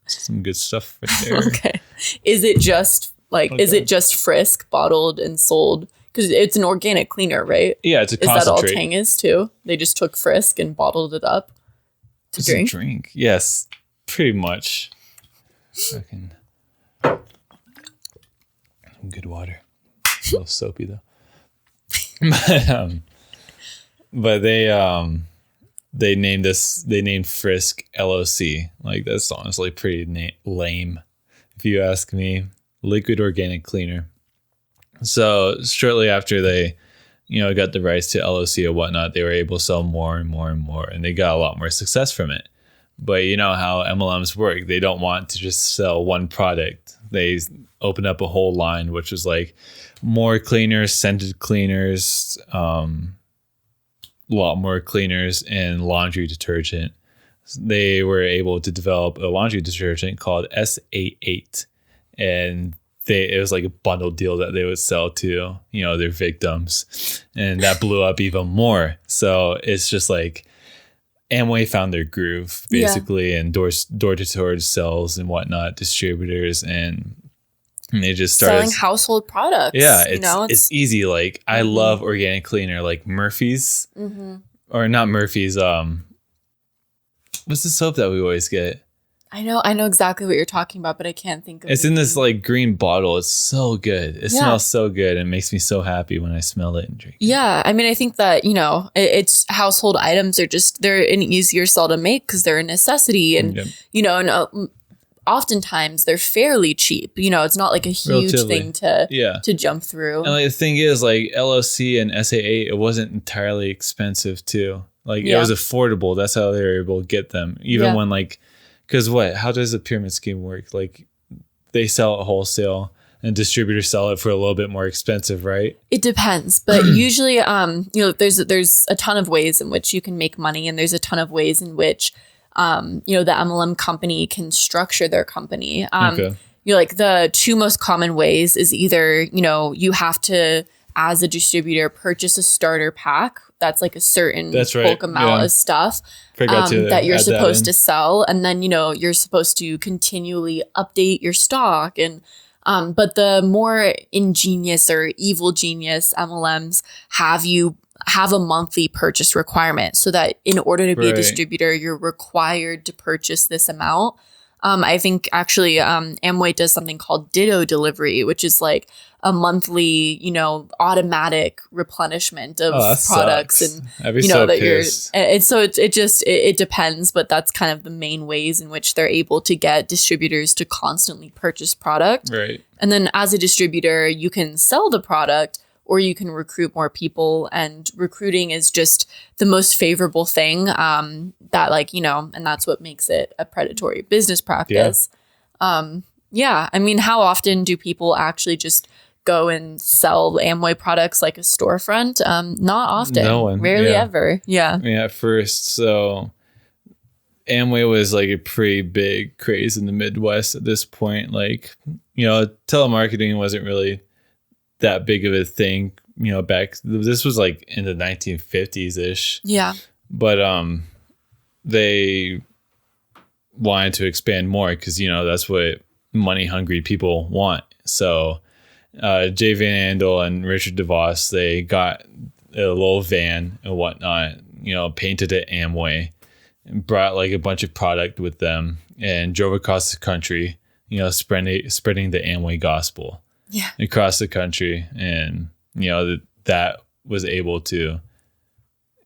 Some good stuff right there. Okay, is it just Frisk bottled and sold? Because it's an organic cleaner, right? Yeah, it's a concentrate. Is that all Tang is too? They just took Frisk and bottled it up to drink? A drink. Yes, pretty much. Fucking good water. A little soapy though. But they named Frisk LOC. Like that's honestly pretty lame, if you ask me. Liquid Organic Cleaner. So shortly after they, got the rights to LOC and whatnot, they were able to sell more and more and more, and they got a lot more success from it. But you know how MLMs work. They don't want to just sell one product. They opened up a whole line, which was like more cleaners, scented cleaners, a lot more cleaners, and laundry detergent. They were able to develop a laundry detergent called SA8, and it was like a bundle deal that they would sell to, their victims, and that blew up even more. So it's just like Amway found their groove basically, and door to door sales and whatnot, distributors, and they just started selling household products. Yeah, it's easy. Like I love organic cleaner, like Murphy's, or not Murphy's. What's the soap that we always get? I know exactly what you're talking about, but I can't think of it. It's in this like green bottle. It's so good. It smells so good. It makes me so happy when I smell it and drink it. Yeah. I mean, I think that, it's household items are they're an easier sell to make because they're a necessity. And, oftentimes they're fairly cheap. It's not like a huge thing to jump through. And like, the thing is, like LOC and SA8, it wasn't entirely expensive too. Like it was affordable. That's how they were able to get them. Even when like, because how does a pyramid scheme work? Like they sell at wholesale, and distributors sell it for a little bit more expensive, right? It depends, but usually, there's a ton of ways in which you can make money, and there's a ton of ways in which, the MLM company can structure their company. Okay. Like the two most common ways is either, you have to, as a distributor, purchase a starter pack. That's like a certain bulk amount of stuff that you're supposed to sell. And then, you're supposed to continually update your stock. And but the more ingenious or evil genius MLMs have a monthly purchase requirement, so that in order to be a distributor, you're required to purchase this amount. I think actually Amway does something called Ditto delivery, which is like a monthly, automatic replenishment of products. Sucks. And, I'd be so pissed. And so it depends, but that's kind of the main ways in which they're able to get distributors to constantly purchase product. Right. And then as a distributor, you can sell the product, or you can recruit more people, and recruiting is just the most favorable thing and that's what makes it a predatory business practice. Yeah. I mean, how often do people actually just go and sell Amway products like a storefront? Not often. No one. Rarely ever. Yeah. At first, so Amway was like a pretty big craze in the Midwest at this point. Like, telemarketing wasn't really that big of a thing, back. This was like in the 1950s ish. Yeah. But they wanted to expand more because that's what money hungry people want. So Jay Van Andel and Richard DeVos, they got a little van and whatnot, painted it Amway, and brought like a bunch of product with them and drove across the country, spreading the Amway gospel. Yeah. Across the country, and that was able to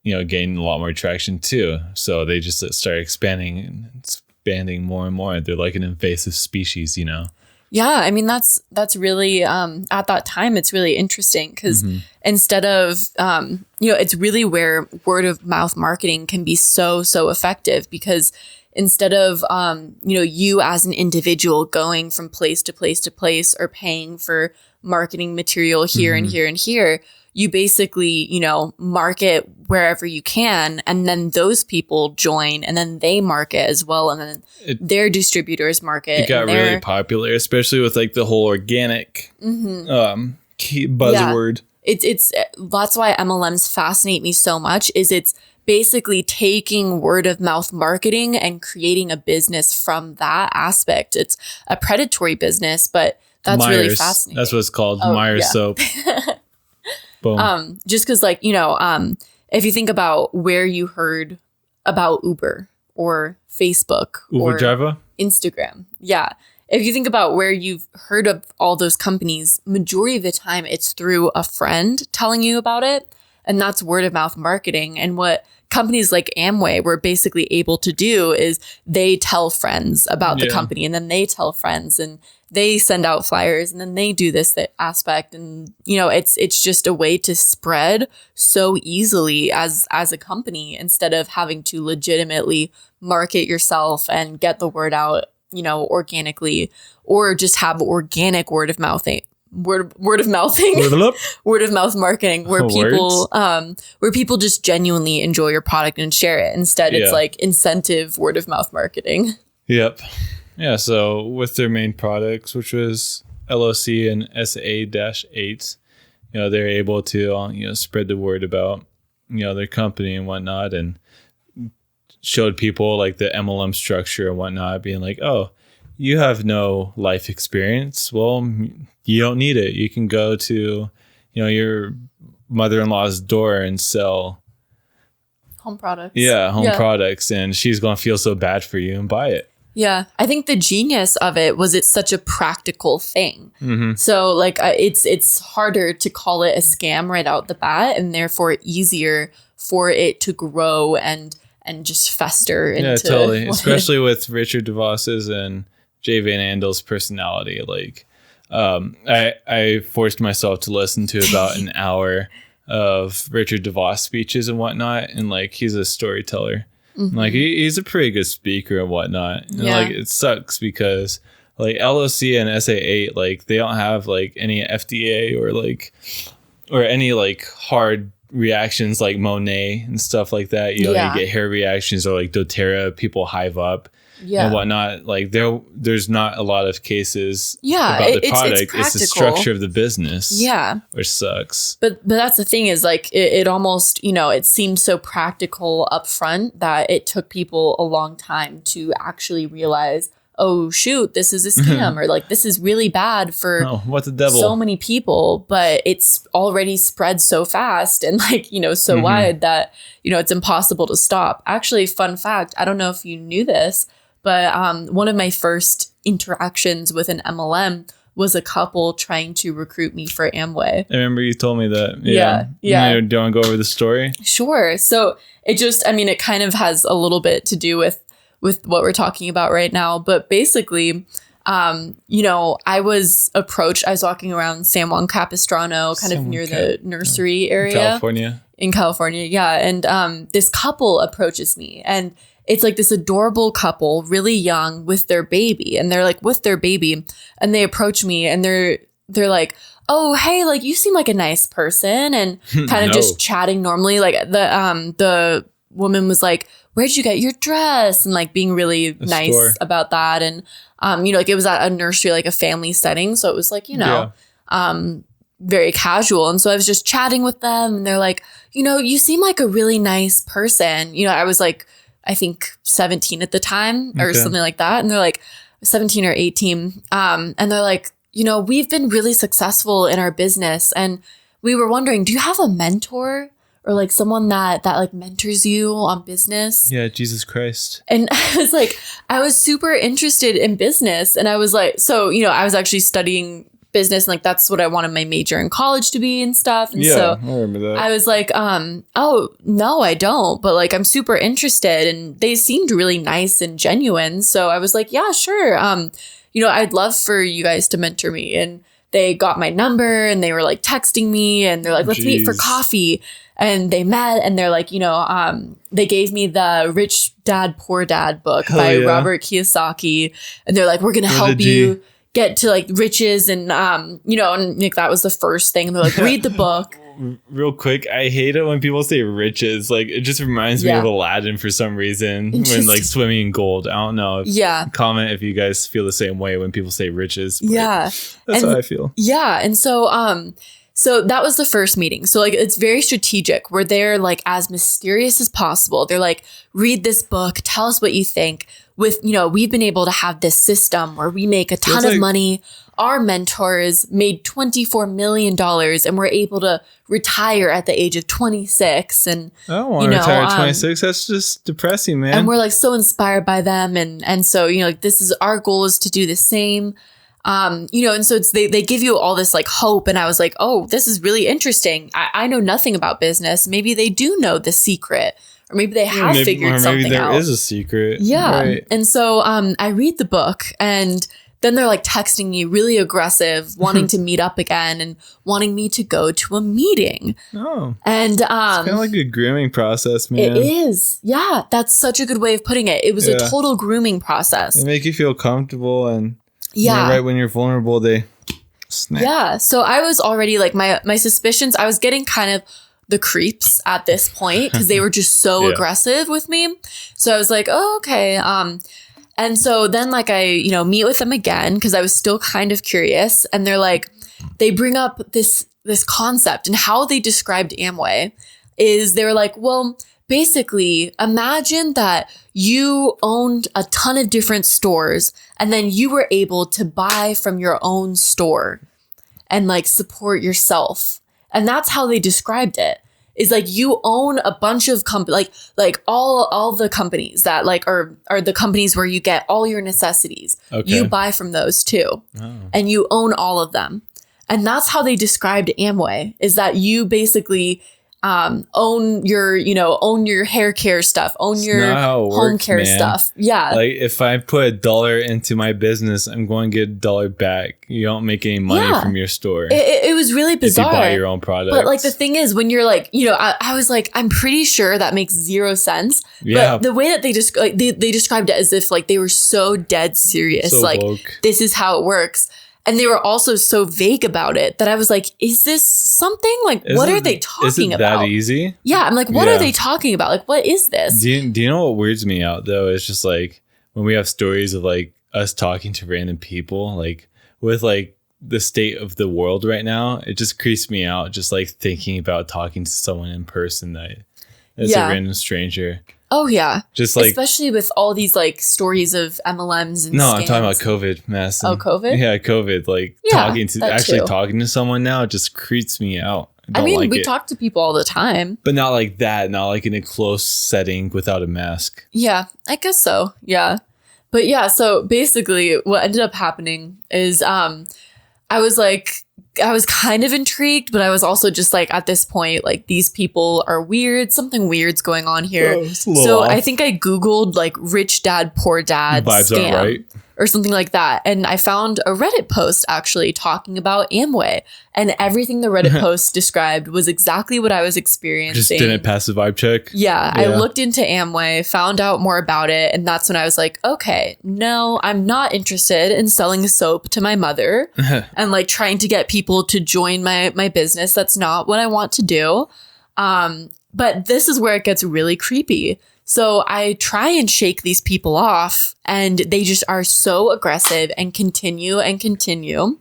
gain a lot more traction too. So they just started expanding more and more. They're like an invasive species, Yeah, I mean that's really at that time it's really interesting because instead of it's really where word of mouth marketing can be so effective, because instead of, you as an individual going from place to place to place or paying for marketing material here and here and here, you basically, market wherever you can. And then those people join, and then they market as well. And then their distributors market. It got really popular, especially with like the whole organic key buzzword. Yeah. It's that's why MLMs fascinate me so much, is it's basically taking word of mouth marketing and creating a business from that aspect. It's a predatory business, but that's Myers, really fascinating. That's what it's called. Myers soap. Boom. Just because if you think about where you heard about Uber or Facebook or driver, Instagram. Yeah. If you think about where you've heard of all those companies, majority of the time it's through a friend telling you about it. And that's word of mouth marketing. And what companies like Amway were basically able to do is they tell friends about the company, and then they tell friends, and they send out flyers, and then they do this aspect. And, it's just a way to spread so easily as a company, instead of having to legitimately market yourself and get the word out, organically, or just have organic word of mouth marketing where people just genuinely enjoy your product and share it. Instead, it's like incentive word of mouth marketing. Yep. Yeah. So with their main products, which was LOC and SA-8, they're able to, spread the word about, their company and whatnot, and showed people like the MLM structure and whatnot, being like, oh, you have no life experience. Well, you don't need it. You can go to, your mother-in-law's door and sell home products. Yeah, home products, and she's going to feel so bad for you and buy it. Yeah, I think the genius of it was it's such a practical thing. So like it's harder to call it a scam right out the bat, and therefore easier for it to grow and just fester into. Yeah, totally. Especially with Richard DeVos's and Jay Van Andel's personality. Like, I forced myself to listen to about an hour of Richard DeVos speeches and whatnot, and like he's a storyteller. Like he's a pretty good speaker and whatnot. And like it sucks because like LOC and SA8, like they don't have like any FDA or any like hard reactions like Monet and stuff like that. You know, you get hair reactions, or like doTERRA, people hive up and whatnot. Like there's not a lot of cases about the product. It's the structure of the business. Yeah. Which sucks. But that's the thing is like it almost, you know, it seemed so practical up front that it took people a long time to actually realize, oh shoot, this is a scam, or like this is really bad for what the devil? So many people, but it's already spread so fast and like, you know, so wide that, you know, it's impossible to stop. Actually, fun fact, I don't know if you knew this, but one of my first interactions with an MLM was a couple trying to recruit me for Amway. I remember you told me that. Yeah. Do you want to go over the story? Sure. So it just, I mean, it kind of has a little bit to do with what we're talking about right now. But basically, you know, I was approached. I was walking around San Juan Capistrano, kind of near the nursery area. In California. Yeah. And this couple approaches me, and it's like this adorable couple, really young, with their baby. And they're like with their baby, and they approach me, and they're like, oh, hey, like you seem like a nice person, and kind of just chatting normally. Like the woman was like, where'd you get your dress? And like being really nice about that. And, you know, like it was at a nursery, like a family setting. So it was like, you know, very casual. And so I was just chatting with them, and they're like, you know, you seem like a really nice person. You know, I was like, I think 17 at the time or something like that. And they're like 17 or 18. And they're like, you know, we've been really successful in our business. And we were wondering, do you have a mentor? Or like someone that like mentors you on business? Yeah, Jesus Christ. And I was like, I was super interested in business. And I was like, so, you know, I was actually studying business, and like that's what I wanted my major in college to be and stuff. And so I remember that. I was like, oh, no, I don't. But like I'm super interested. And they seemed really nice and genuine. So I was like, yeah, sure. You know, I'd love for you guys to mentor me. And they got my number, and they were like texting me, and they're like, let's meet for coffee. And they met, and they're like, you know, they gave me the Rich Dad, Poor Dad book by Robert Kiyosaki. And they're like, we're going to help you get to like riches. And, you know, and like, that was the first thing. And they're like, read the book. Real quick, I hate it when people say riches. Like, it just reminds me of Aladdin for some reason, when like swimming in gold. I don't know. Comment if you guys feel the same way when people say riches. That's how I feel. Yeah. And so, so that was the first meeting. So like, it's very strategic. We're there like as mysterious as possible. They're like, read this book, tell us what you think. With, you know, we've been able to have this system where we make a ton of money. Our mentors made $24 million, and we're able to retire at the age of 26. And I don't want to retire at 26. That's just depressing, man. And we're like so inspired by them. And so, you know, like this is our goal is to do the same. You know, and so it's they give you all this like hope. And I was like, oh, this is really interesting. I know nothing about business. Maybe they do know the secret, or maybe they have figured something out. Maybe there is a secret. Yeah. Right. And so I read the book, and then they're like texting me really aggressive, wanting to meet up again and wanting me to go to a meeting. Oh. And it's kind of like a grooming process, man. It is. Yeah. That's such a good way of putting it. It was a total grooming process. They make you feel comfortable, and right when you're vulnerable, they snap. Yeah. So I was already like my suspicions, I was getting kind of the creeps at this point because they were just so aggressive with me. So I was like, oh, okay. And so then like I, you know, meet with them again because I was still kind of curious. And they're like, they bring up this concept, and how they described Amway is they were like, well, basically imagine that you owned a ton of different stores, and then you were able to buy from your own store and like support yourself. And that's how they described it. Is like you own a bunch of like all the companies that like are the companies where you get all your necessities. Okay. You buy from those too. Oh. And you own all of them. And that's how they described Amway, is that you basically own your hair care stuff, own your home care stuff. Yeah. Like if I put $1 into my business, I'm going to get $1 back. You don't make any money from your store. It was really bizarre. If you buy your own product. But like the thing is, when you're like, I was like, I'm pretty sure that makes zero sense. Yeah. But the way that they described it as if like they were so dead serious. So like woke. This is how it works. And they were also so vague about it that I was like, is this something? Like, what are they talking about? Is it that easy? Yeah. I'm like, what are they talking about? Like, what is this? Do you know what weirds me out, though? It's just like when we have stories of like us talking to random people, like with like the state of the world right now, it just creeps me out just like thinking about talking to someone in person that's a random stranger. Oh, yeah. Just like, especially with all these like stories of MLMs and no, scams. I'm talking about COVID, Mass. Oh, COVID? Yeah, COVID. Like talking to someone now just creeps me out. I mean, we talk to people all the time. But not like that. Not like in a close setting without a mask. Yeah, I guess so. Yeah. But yeah, so basically what ended up happening is I was kind of intrigued, but I was also just like, at this point, like these people are weird. Something weird's going on here. So I think I Googled like rich dad, poor dad vibes scam aren't right. or something like that. And I found a Reddit post actually talking about Amway, and everything the Reddit post described was exactly what I was experiencing. Just didn't pass the vibe check. Yeah, I looked into Amway, found out more about it, and that's when I was like, okay, no, I'm not interested in selling soap to my mother and like trying to get people to join my business. That's not what I want to do. But this is where it gets really creepy. So I try and shake these people off, and they just are so aggressive and continue and continue.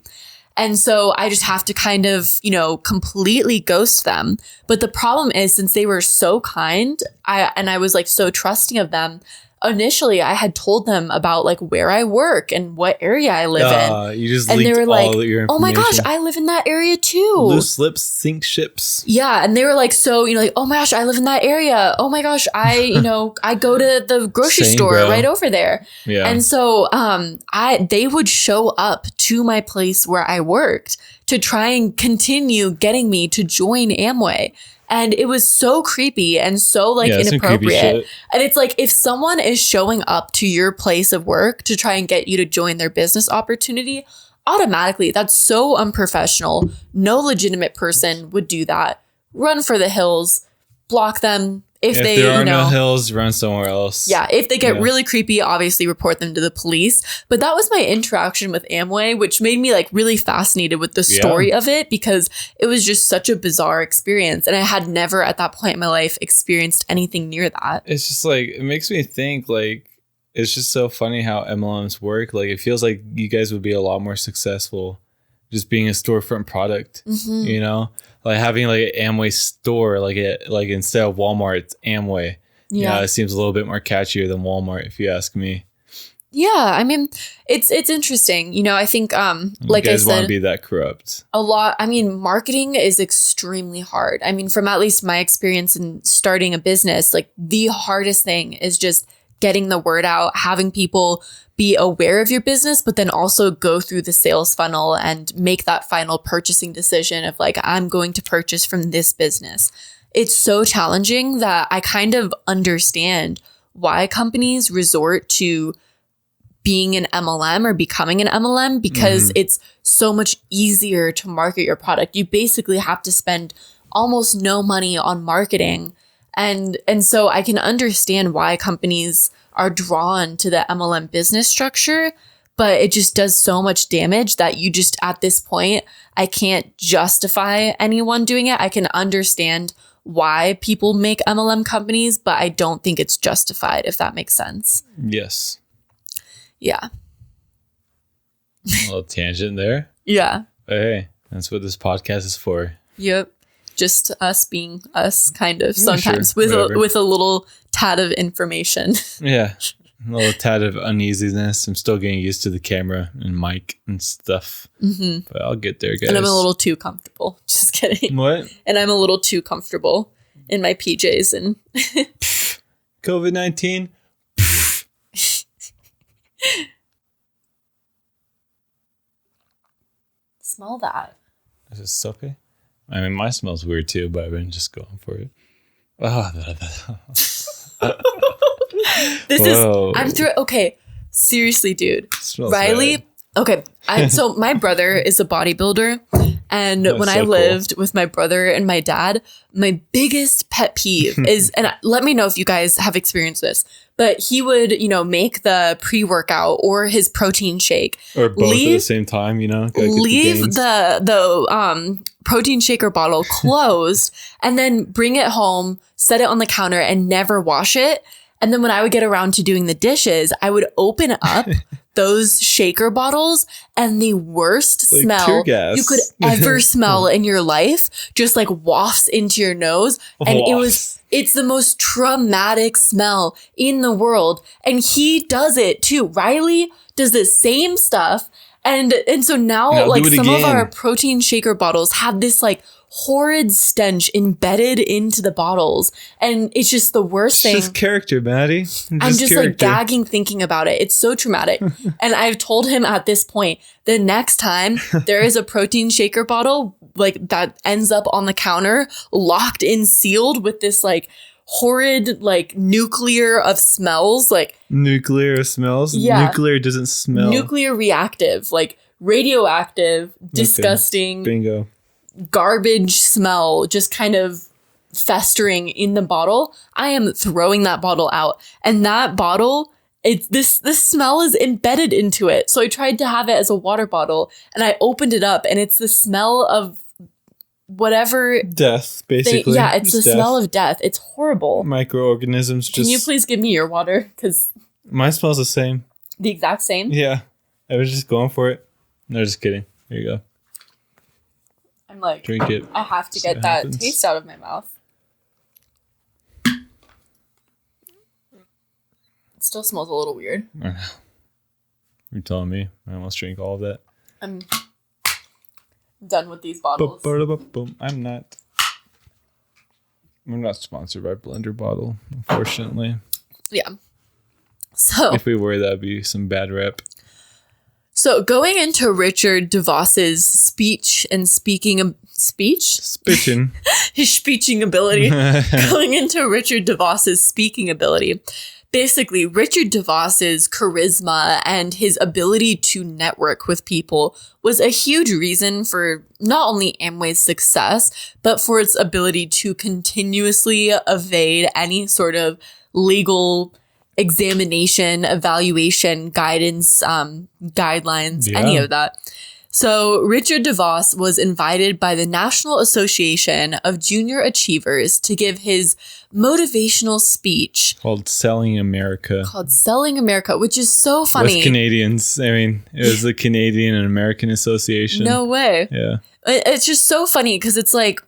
And so I just have to kind of, completely ghost them. But the problem is, since they were so kind, I was like so trusting of them. Initially, I had told them about like where I work and what area I live in. You just and leaked they were like, all your information. oh my gosh, I live in that area too. Loose lips sink ships. Yeah. And they were like, so, like, oh my gosh, I live in that area. Oh my gosh, I go to the grocery store right over there. Yeah. And so they would show up to my place where I worked to try and continue getting me to join Amway. And it was so creepy and so like inappropriate. And it's like, if someone is showing up to your place of work to try and get you to join their business opportunity, automatically that's so unprofessional. No legitimate person would do that. Run for the hills, block them. If there are no hills, run somewhere else. Yeah. If they get really creepy, obviously report them to the police. But that was my interaction with Amway, which made me like really fascinated with the story of it, because it was just such a bizarre experience. And I had never at that point in my life experienced anything near that. It's just like, it makes me think like, it's just so funny how MLMs work. Like it feels like you guys would be a lot more successful just being a storefront product, like having like an Amway store, like instead of Walmart, it's Amway. Yeah, it seems a little bit more catchier than Walmart, if you ask me. Yeah, I mean, it's interesting. I think, like you I guys said, want to be that corrupt. A lot. I mean, marketing is extremely hard. I mean, from at least my experience in starting a business, like the hardest thing is just getting the word out, having people be aware of your business, but then also go through the sales funnel and make that final purchasing decision of like, I'm going to purchase from this business. It's so challenging that I kind of understand why companies resort to being an MLM or becoming an MLM, because it's so much easier to market your product. You basically have to spend almost no money on marketing. And so I can understand why companies are drawn to the MLM business structure, but it just does so much damage that you just, at this point, I can't justify anyone doing it. I can understand why people make MLM companies, but I don't think it's justified, if that makes sense. Yes. Yeah. A little tangent there. Yeah. But hey, that's what this podcast is for. Yep. Just us being us, kind of, sometimes with a little tad of information. Yeah, a little tad of uneasiness. I'm still getting used to the camera and mic and stuff, but I'll get there, guys. And I'm a little too comfortable. Just kidding. What? And I'm a little too comfortable in my PJs and COVID-19. Smell that. Is it soapy? I mean, my smell's weird too, but I've been just going for it. Oh, Okay, seriously, dude. Riley. Bad. Okay, so my brother is a bodybuilder, and when I so lived with my brother and my dad, my biggest pet peeve is, and let me know if you guys have experienced this, but he would, make the pre-workout or his protein shake, or both at the same time, leave the protein shaker bottle closed, and then bring it home, set it on the counter, and never wash it. And then when I would get around to doing the dishes, I would open up those shaker bottles, and the worst smell you could ever smell in your life just like wafts into your nose. And it's the most traumatic smell in the world. And he does it too. Riley does the same stuff. And so now like some of our protein shaker bottles have this like horrid stench embedded into the bottles, and it's just the worst thing. It's just character, Maddie. I'm just like gagging thinking about it. It's so traumatic. And I've told him at this point, the next time there is a protein shaker bottle like that ends up on the counter, locked in, sealed with this like horrid like nuclear of smells, like nuclear smells. Yeah, nuclear doesn't smell. Nuclear reactive, like radioactive, disgusting. Bingo. Garbage smell just kind of festering in the bottle. I am throwing that bottle out, and that bottle, this smell is embedded into it. So I tried to have it as a water bottle, and I opened it up, and it's the smell of whatever death, basically. It's the smell of death. It's horrible. Microorganisms. Can you please give me your water? Because mine smells the same. The exact same. Yeah, I was just going for it. No, just kidding. Here you go. I'm like, drink it. I have to get that taste out of my mouth. It still smells a little weird. I know. You're telling me. I almost drank all of that. I'm done with these bottles. I'm not. We're not sponsored by Blender Bottle, unfortunately. Yeah. So if we were, that'd be some bad rep. So going into Richard DeVos's speech and speaking Spitching. His speeching ability. Going into Richard DeVos's speaking ability. Basically, Richard DeVos's charisma and his ability to network with people was a huge reason for not only Amway's success, but for its ability to continuously evade any sort of legal examination, evaluation, guidance, guidelines, any of that. So Richard DeVos was invited by the National Association of Junior Achievers to give his motivational speech called Selling America, which is so funny. With Canadians. I mean, it was the Canadian and American Association. No way. Yeah. It's just so funny because it's like,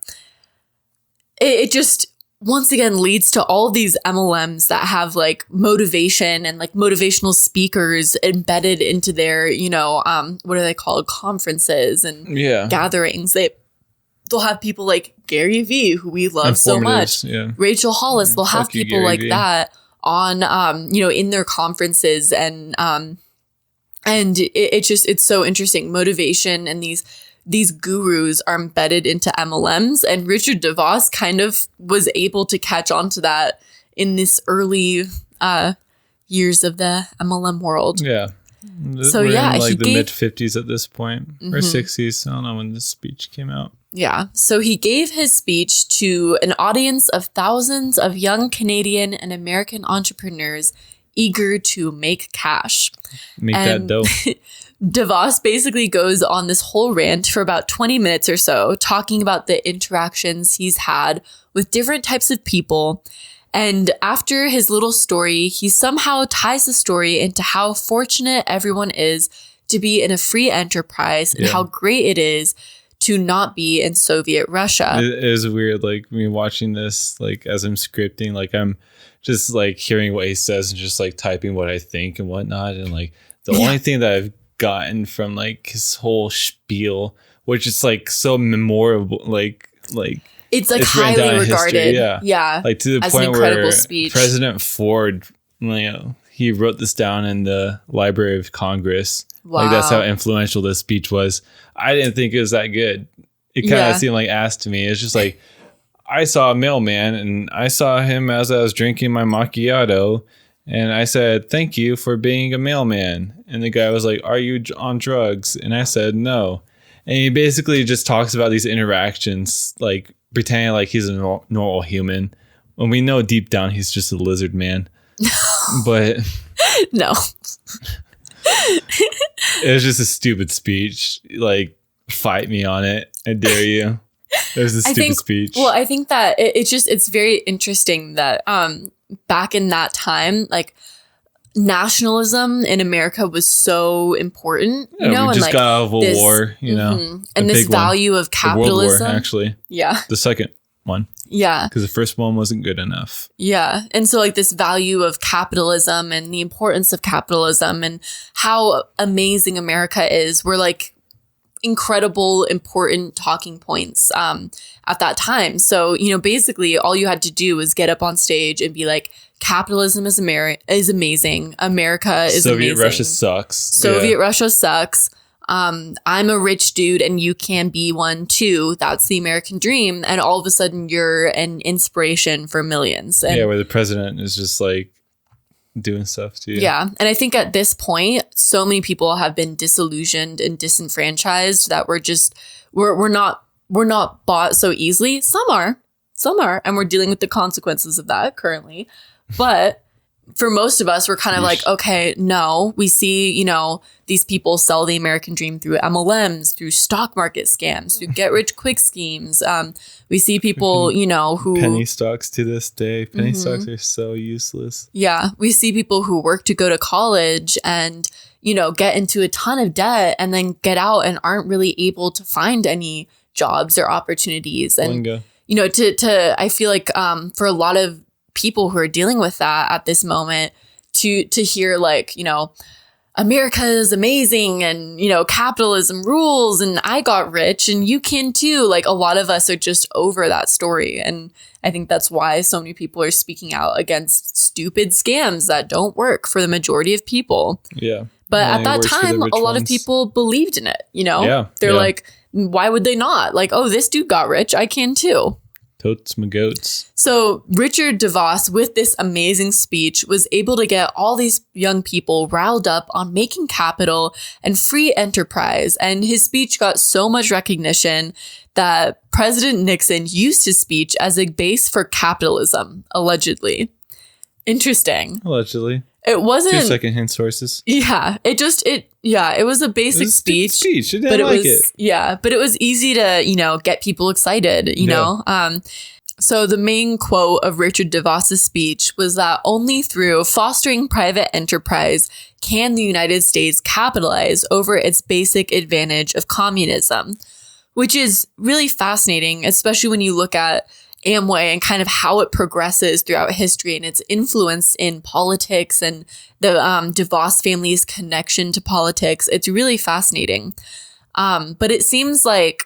it just once again leads to all these MLMs that have like motivation and like motivational speakers embedded into their, what are they called? Conferences and gatherings. They'll have people like Gary Vee, who we love so much. Yeah. Rachel Hollis. They'll have people like that on, in their conferences. And it's so interesting. Motivation and these gurus are embedded into MLMs, and Richard DeVos kind of was able to catch on to that in this early years of the MLM world. Yeah. So We're in he the mid 50s at this point, or 60s. I don't know when this speech came out. Yeah. So he gave his speech to an audience of thousands of young Canadian and American entrepreneurs eager to make cash. Make that dough. DeVos basically goes on this whole rant for about 20 minutes or so, talking about the interactions he's had with different types of people. And after his little story, he somehow ties the story into how fortunate everyone is to be in a free enterprise and how great it is to not be in Soviet Russia. It is weird, like me watching this, like as I'm scripting, like I'm just like hearing what he says and just like typing what I think and whatnot. And like the only thing that I've gotten from like his whole spiel, which is like so memorable, like it's like highly regarded. Yeah. Like to the point where President Ford, he wrote this down in the Library of Congress. Wow. Like that's how influential this speech was. I didn't think it was that good. it kind of seemed like asked to me. It's just like, I saw a mailman and I saw him as I was drinking my macchiato. And I said, thank you for being a mailman. And the guy was like, are you on drugs? And I said, no. And he basically just talks about these interactions, like pretending like he's a normal human, when we know deep down he's just a lizard man. But no, it was just a stupid speech. Like, fight me on it. I dare you. It was a stupid speech. Well, I think that it's very interesting that back in that time, like, nationalism in America was so important, we just and got out of a war, and this value of capitalism. The World War, actually. Yeah. The second one. Yeah. Because the first one wasn't good enough. Yeah. And so, like, this value of capitalism and the importance of capitalism and how amazing America is were, like, incredible, important talking points at that time. So, basically all you had to do was get up on stage and be like, capitalism is amazing. America is Soviet amazing. Russia sucks. Soviet Russia sucks. I'm a rich dude and you can be one too. That's the American dream. And all of a sudden you're an inspiration for millions. And where the president is just like doing stuff too. Yeah. And I think at this point, so many people have been disillusioned and disenfranchised that we're not bought so easily. Some are, and we're dealing with the consequences of that currently. But for most of us, we're kind of like, okay, no, we see, these people sell the American dream through MLMs, through stock market scams, through get rich quick schemes. We see people, who penny stocks to this day. Penny stocks are so useless. Yeah. We see people who work to go to college and, get into a ton of debt and then get out and aren't really able to find any jobs or opportunities. And, I feel like for a lot of people who are dealing with that at this moment, to hear like, America is amazing and, capitalism rules and I got rich and you can too. Like, a lot of us are just over that story. And I think that's why so many people are speaking out against stupid scams that don't work for the majority of people. Yeah. But at that time, a lot of people believed in it, They're like, why would they not? Like, oh, this dude got rich. I can too. Totes my goats. So Richard DeVos, with this amazing speech, was able to get all these young people riled up on making capital and free enterprise. And his speech got so much recognition that President Nixon used his speech as a base for capitalism, allegedly. Interesting. Allegedly. It wasn't 2 secondhand sources. Yeah. It was a basic speech. But it was easy to, get people excited, know. So the main quote of Richard DeVos's speech was that only through fostering private enterprise can the United States capitalize over its basic advantage of communism, which is really fascinating, especially when you look at Amway and kind of how it progresses throughout history and its influence in politics and the DeVos family's connection to politics. It's really fascinating. But it seems like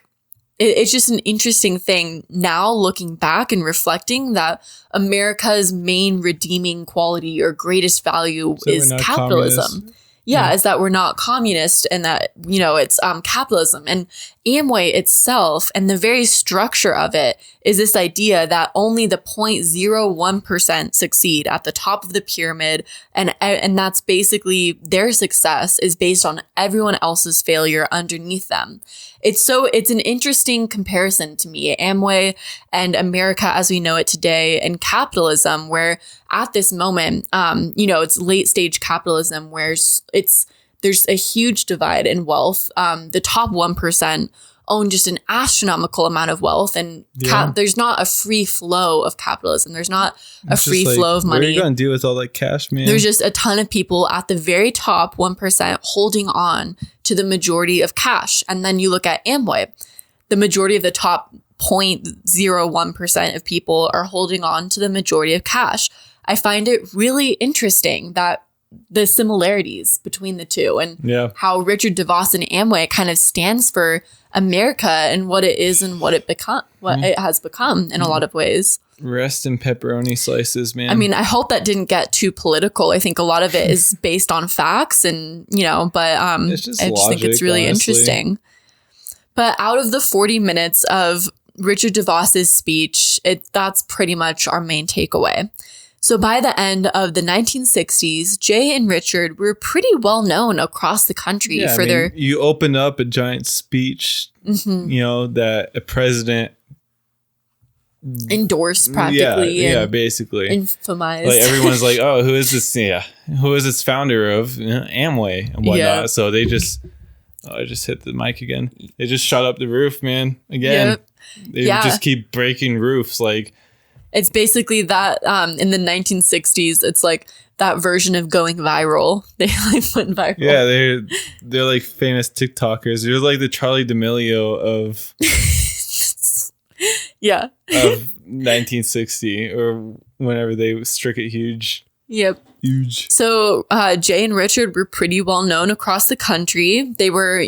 it's just an interesting thing now looking back and reflecting that America's main redeeming quality or greatest value is capitalism. Communist. Yeah, is that we're not communist and that, it's capitalism. And Amway itself and the very structure of it is this idea that only the 0.01% succeed at the top of the pyramid. And that's basically their success is based on everyone else's failure underneath them. It's an interesting comparison to me, Amway and America as we know it today and capitalism, where at this moment, it's late stage capitalism where there's a huge divide in wealth. The top 1% own just an astronomical amount of wealth, and there's not a free flow of capitalism. There's not a free flow of money. What are you going to do with all that cash, man? There's just a ton of people at the very top 1% holding on to the majority of cash. And then you look at Amway, the majority of the top 0.01% of people are holding on to the majority of cash. I find it really interesting that the similarities between the two and how Richard DeVos and Amway kind of stands for America and what it is and what it has become in a lot of ways. Rest in pepperoni slices, man. I mean, I hope that didn't get too political. I think a lot of it is based on facts and, but I just think it's really interesting. But out of the 40 minutes of Richard DeVos's speech, that's pretty much our main takeaway. So by the end of the 1960s, Jay and Richard were pretty well known across the country for their... You open up a giant speech, that a president endorsed practically. Yeah, basically. Infamized. Like everyone's like, oh, who is this? Yeah. Who is this founder of Amway and whatnot? Yeah. So they just... Oh, I just hit the mic again. They just shot up the roof, man. Again. Yep. They just keep breaking roofs. Like, it's basically that in the 1960s, it's like that version of going viral. They like went viral. Yeah, they're like famous TikTokers. They're like the Charli D'Amelio of of 1960 or whenever they struck it huge. Yep. Huge. So Jay and Richard were pretty well known across the country. They were,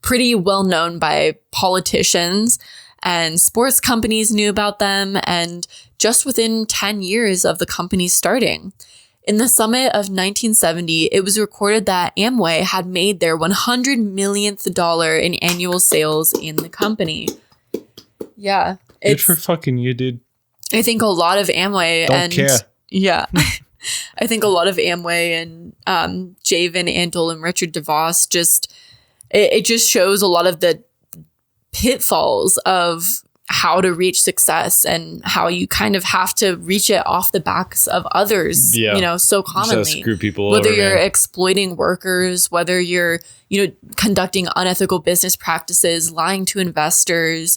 pretty well known by politicians, and sports companies knew about them, and just within 10 years of the company starting. In the summit of 1970, it was recorded that Amway had made their $100 millionth in annual sales in the company. Yeah. Good for fucking you, dude. I think a lot of Amway Don't care. Yeah. I think a lot of Amway and Jay Van Andel and Richard DeVos it just shows a lot of the pitfalls of how to reach success and how you kind of have to reach it off the backs of others, so commonly. Just screw people whether over, you're man. exploiting workers, whether you're, conducting unethical business practices, lying to investors,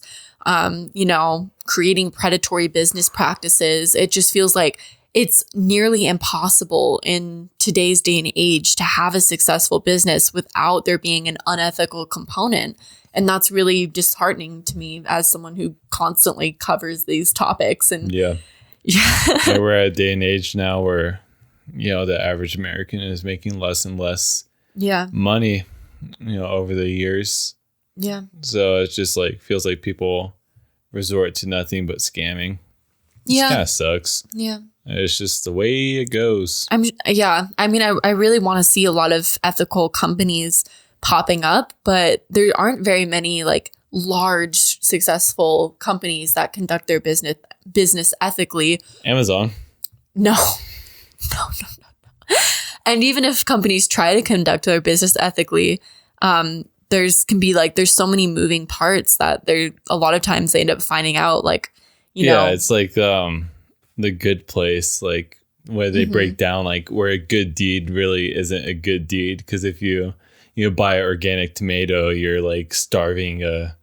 creating predatory business practices. It just feels like it's nearly impossible in today's day and age to have a successful business without there being an unethical component. And that's really disheartening to me as someone who constantly covers these topics. And yeah, we're at a day and age now where, the average American is making less and less money, over the years. Yeah. So it's just like, feels like people resort to nothing but scamming. Yeah. It kind of sucks. Yeah. It's just the way it goes. I really want to see a lot of ethical companies popping up, but there aren't very many like large successful companies that conduct their business ethically. Amazon. No. And even if companies try to conduct their business ethically, there's so many moving parts that a lot of times they end up finding out it's like The Good Place, like where they break down like where a good deed really isn't a good deed, because if you buy an organic tomato, you're like starving a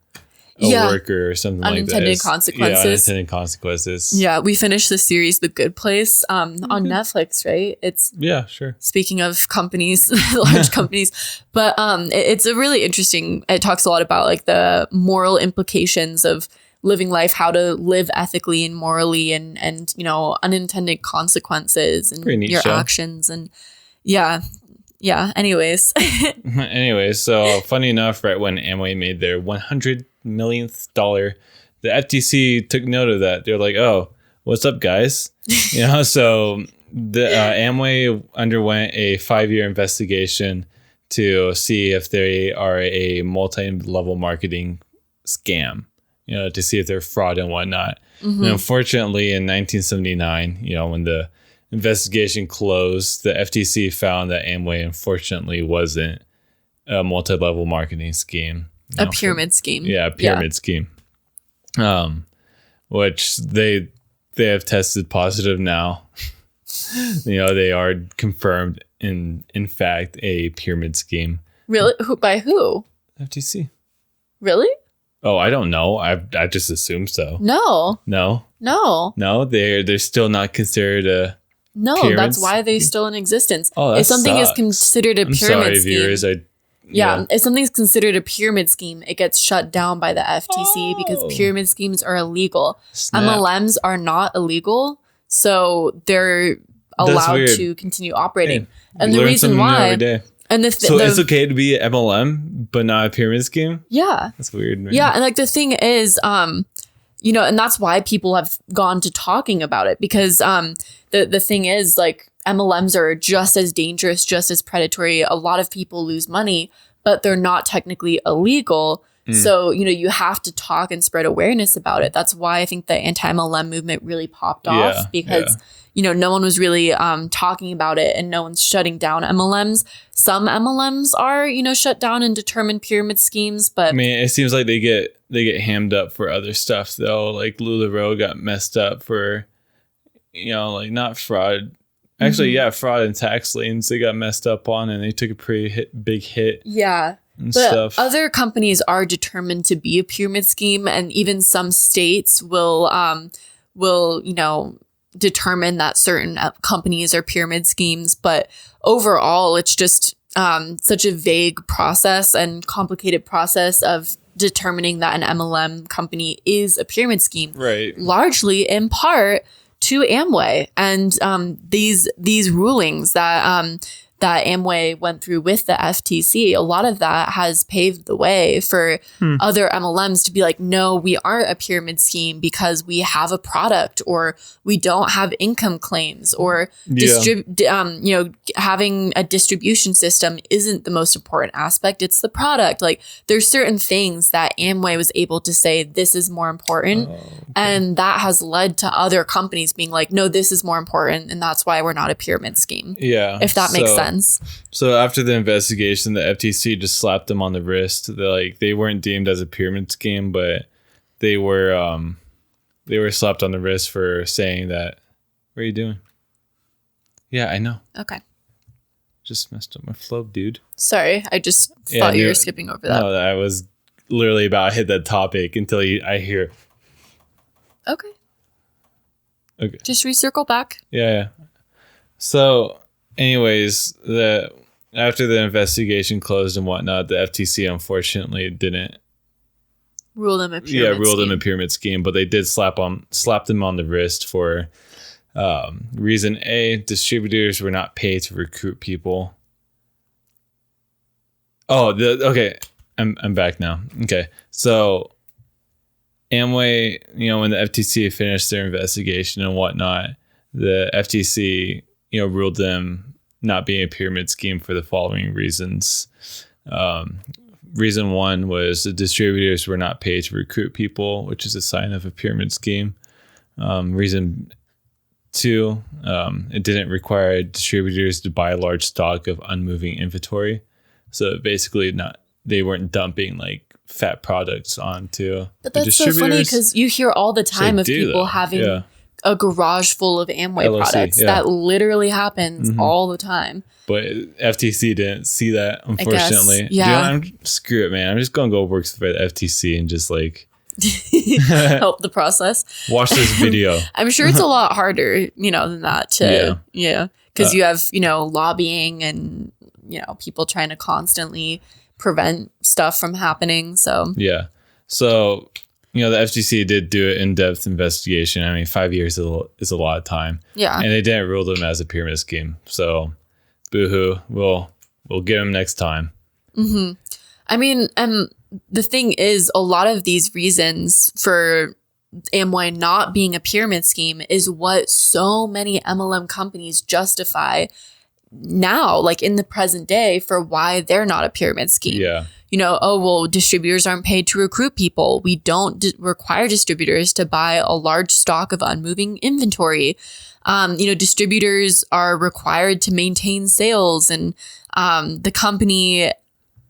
worker or something like that. Unintended consequences. Yeah, unintended consequences. Yeah, we finished the series The Good Place on Netflix, right? Yeah, sure. Speaking of companies, large companies, but it's a really interesting. It talks a lot about like the moral implications of living life, how to live ethically and morally, and unintended consequences and your actions, and yeah. Anyways, so funny enough, right when Amway made their $100 millionth, the FTC took note of that. They're like, "Oh, what's up, guys?" So the Amway underwent a 5-year investigation to see if they are a multi-level marketing scam. To see if they're fraud and whatnot. And unfortunately, in 1979, when the investigation closed, the FTC found that Amway unfortunately wasn't a multi-level marketing scheme. A pyramid scheme. Yeah, a pyramid scheme. Which they have tested positive now. They are confirmed in fact a pyramid scheme. Really? By who? FTC. Really? Oh, I don't know. I just assume so. No. They're still not considered a. No, that's why they're still in existence. Oh, that if something sucks. is considered a pyramid sorry, scheme, viewers. If something's considered a pyramid scheme, it gets shut down by the FTC because pyramid schemes are illegal. Snap. MLMs are not illegal, so they're allowed to continue operating. Hey, and the reason why. Every day. And so it's okay to be an MLM, but not a pyramid scheme? Yeah. That's weird, man. Yeah, and like the thing is, and that's why people have gone to talking about it, because the thing is, like, MLMs are just as dangerous, just as predatory. A lot of people lose money, but they're not technically illegal. So, you have to talk and spread awareness about it. That's why I think the anti-MLM movement really popped off because, no one was really talking about it and no one's shutting down MLMs. Some MLMs are, shut down and determined pyramid schemes, but I mean, it seems like they get hammed up for other stuff though. Like LuLaRoe got messed up for, like not fraud. Actually, fraud and tax liens they got messed up on and they took a pretty big hit. Yeah. And but stuff. Other companies are determined to be a pyramid scheme, and even some states will determine that certain companies are pyramid schemes. But overall, it's just such a vague process and complicated process of determining that an MLM company is a pyramid scheme. Right. Largely in part to Amway and these rulings that Amway went through with the FTC. A lot of that has paved the way for other MLMs to be like, no, we aren't a pyramid scheme because we have a product or we don't have income claims or having a distribution system isn't the most important aspect. It's the product. Like there's certain things that Amway was able to say this is more important. And that has led to other companies being like, no, this is more important. And that's why we're not a pyramid scheme. Yeah. If that makes sense. So after the investigation, the FTC just slapped them on the wrist. They weren't deemed as a pyramid scheme, but they were slapped on the wrist for saying that. What are you doing? Yeah, I know. Okay. Just messed up my flow, dude. Sorry, I just thought you were skipping over that. No, I was literally about to hit that topic until I hear. Okay. Okay. Just recircle back. Yeah. So. Anyways, after the investigation closed and whatnot, the FTC unfortunately didn't rule them a pyramid scheme, but they did slap them on the wrist for reason A: distributors were not paid to recruit people. Okay, I'm back now. Okay, so Amway, when the FTC finished their investigation and whatnot, the FTC ruled them not being a pyramid scheme for the following reasons. Reason one was the distributors were not paid to recruit people, which is a sign of a pyramid scheme. Reason two, it didn't require distributors to buy a large stock of unmoving inventory. So basically they weren't dumping like fat products onto But that's so funny because you hear all the time of people having a garage full of Amway products. That literally happens all the time. But FTC didn't see that, unfortunately. Screw it, man. I'm just going to go work for the FTC and just like help the process. Watch this video. I'm sure it's a lot harder, than that because you have, lobbying and, people trying to constantly prevent stuff from happening. So, So, the FTC did do an in-depth investigation. I mean, 5 years is a lot of time. Yeah. And they didn't rule them as a pyramid scheme. So, boo-hoo. We'll get them next time. Mm-hmm. I mean, the thing is, a lot of these reasons for Amway not being a pyramid scheme is what so many MLM companies justify now, like in the present day, for why they're not a pyramid scheme. Yeah. Distributors aren't paid to recruit people. We don't require distributors to buy a large stock of unmoving inventory. Distributors are required to maintain sales and the company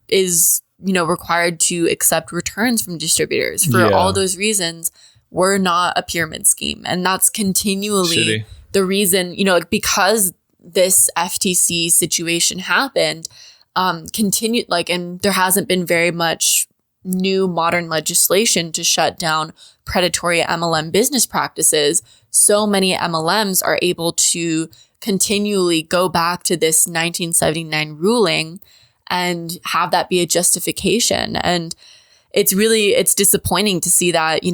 is, required to accept returns from distributors. For all those reasons, we're not a pyramid scheme. And that's continually the reason, because this FTC situation happened, continued and there hasn't been very much new modern legislation to shut down predatory MLM business practices. So many MLMs are able to continually go back to this 1979 ruling and have that be a justification. And it's disappointing to see that,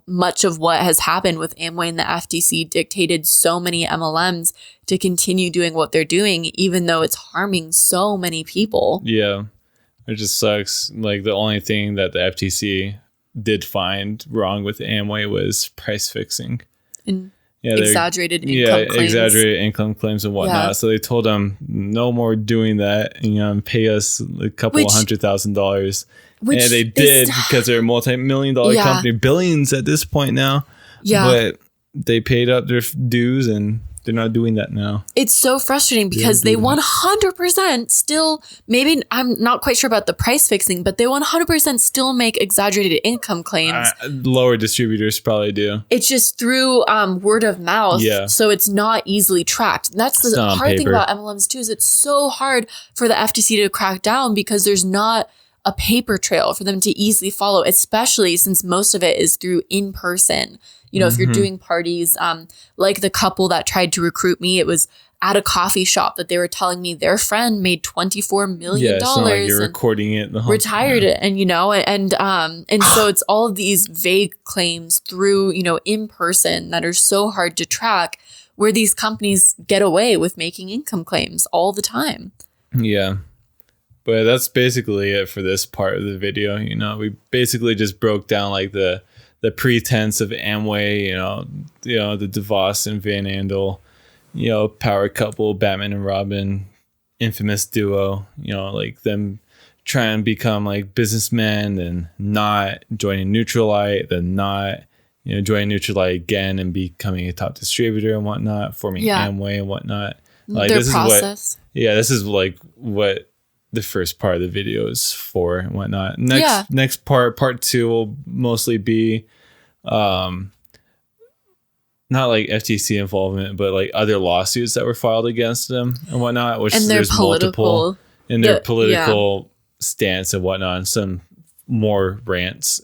much of what has happened with Amway and the FTC dictated so many MLMs to continue doing what they're doing, even though it's harming so many people. Yeah. It just sucks. Like the only thing that the FTC did find wrong with Amway was price fixing. And exaggerated income claims. Exaggerated income claims and whatnot. So they told them no more doing that, and pay us a couple $100,000. And they did because they're a multi-million-dollar company, billions at this point now. Yeah, but they paid up their dues and they're not doing that now. It's so frustrating because they 100% still, maybe I'm not quite sure about the price fixing, but they 100% still make exaggerated income claims. Lower distributors probably do. It's just through word of mouth. Yeah. So it's not easily tracked. That's the hard thing about MLMs too, is it's so hard for the FTC to crack down because there's not a paper trail for them to easily follow, especially since most of it is through in person. You know, if you're doing parties, like the couple that tried to recruit me, it was at a coffee shop that they were telling me their friend made $24 million. It's not like you're recording it. Retired it. And, you know, and so it's all of these vague claims through, you know, in person that are so hard to track, where these companies get away with making income claims all the time. Yeah. But that's basically it for this part of the video. You know, we basically just broke down like the pretense of Amway, you know, the DeVos and Van Andel, you know, power couple, Batman and Robin, infamous duo, you know, like them trying to become like businessmen and not joining Nutrilite, then not, you know, joining Nutrilite again and becoming a top distributor and whatnot, forming Amway and whatnot. Like their process. This is like what the first part of the video is for and whatnot. Next part 2 will mostly be not like FTC involvement, but like other lawsuits that were filed against them and whatnot, which and there's multiple in their political stance and whatnot, and some more rants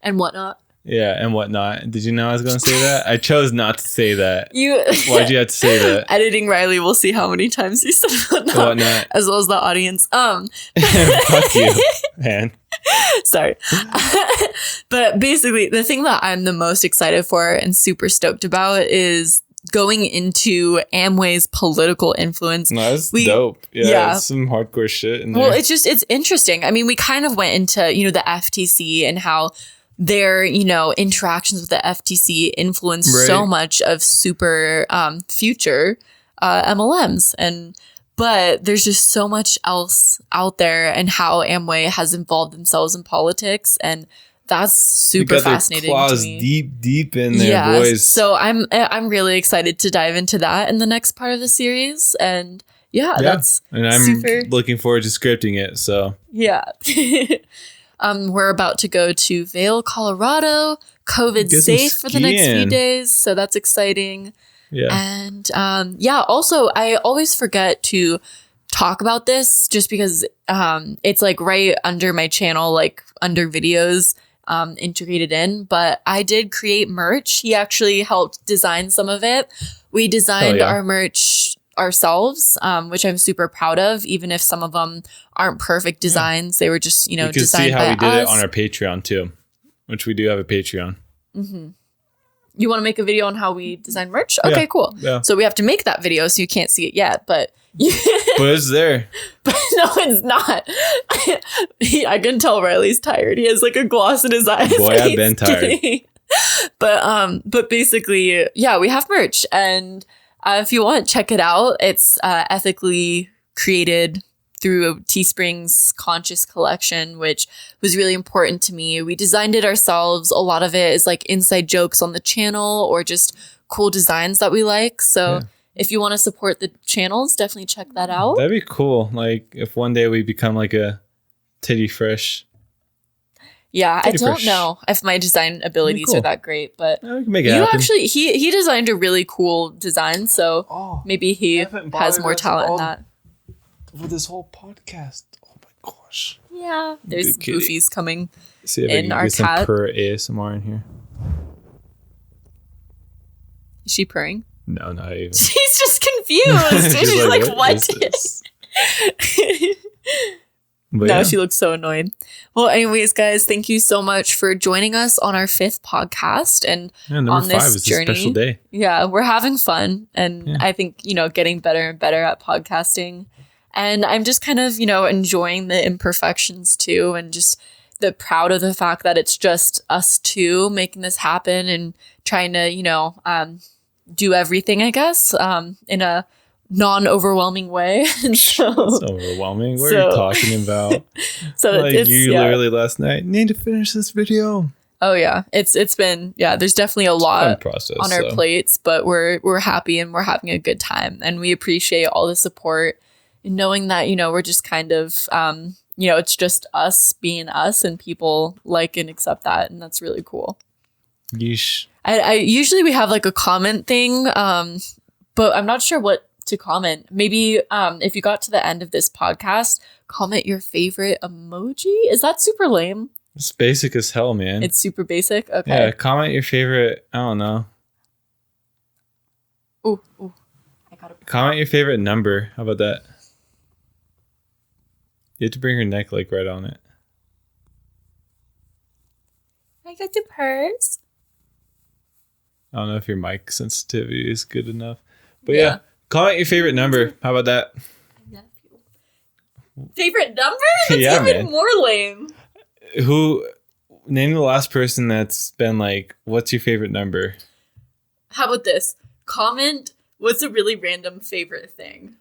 and whatnot. Yeah, and whatnot. Did you know I was going to say that? I chose not to say that. Why'd you have to say that? Editing Riley will see how many times you said whatnot, as well as the audience. Fuck you, man. Sorry. But basically, the thing that I'm the most excited for and super stoked about is going into Amway's political influence. No, that's dope. Yeah, it's some hardcore shit in there. Well, it's interesting. I mean, we kind of went into, you know, the FTC and how their, you know, interactions with the FTC influence so much of super future MLMs. But there's just so much else out there, and how Amway has involved themselves in politics, and that's super fascinating claws to me. Deep in there, boys. So I'm really excited to dive into that in the next part of the series, and that's and I'm looking forward to scripting it. So we're about to go to Vail, Colorado, COVID safe for the next few days, so that's exciting. Yeah. And also I always forget to talk about this just because it's like right under my channel, like under videos, integrated in, but I did create merch. He actually helped design some of it. We designed our merch ourselves, which I'm super proud of, even if some of them aren't perfect designs. They were just, you know, designed by us. You can see how we did it on our Patreon too, which we do have a Patreon. Mm-hmm. You want to make a video on how we design merch? Okay, cool. Yeah. So we have to make that video, so you can't see it yet, but but it's there. But no, it's not. I can tell Riley's tired. He has like a gloss in his eyes. Boy, I've been tired. But basically, we have merch, and if you want, check it out. It's ethically created through Teespring's Conscious Collection, which was really important to me. We designed it ourselves. A lot of it is like inside jokes on the channel or just cool designs that we like. So if you want to support the channels, definitely check that out. That'd be cool. Like if one day we become like a Titty Fresh. Yeah, I don't know if my design abilities are that great, but we can make it happen. Actually, he designed a really cool design, so maybe he has more talent in that. For this whole podcast. Oh my gosh. Yeah. There's goofies coming in our cat. Some purr ASMR in here. Is she purring? No, not even. She's just confused. She's like, what? But she looks so annoyed. Well, anyways, guys, thank you so much for joining us on our 5th podcast and on this journey. A special day. Yeah, we're having fun, and I think, you know, getting better and better at podcasting. And I'm just kind of, you know, enjoying the imperfections too, and just proud of the fact that it's just us two making this happen and trying to, you know, do everything, I guess, in a non-overwhelming way. And so It's overwhelming. What are you talking about? So like it's literally last night need to finish this video. Oh yeah, it's been there's definitely a lot process, on our plates, but we're happy and we're having a good time, and we appreciate all the support and knowing that we're just kind of it's just us being us, and people like and accept that, and that's really cool. Yeesh. I usually we have like a comment thing, but I'm not sure what to comment. Maybe if you got to the end of this podcast, comment your favorite emoji. Is that super lame? It's basic as hell, man. It's super basic. Okay. Yeah, comment your favorite. I don't know. Ooh. I got it. Comment your favorite number. How about that? You have to bring her neck like right on it. I got the purse. I don't know if your mic sensitivity is good enough, but yeah, comment your favorite number. How about that? I love you. Favorite number? That's even more lame. Name the last person that's been like, what's your favorite number? How about this? Comment what's a really random favorite thing.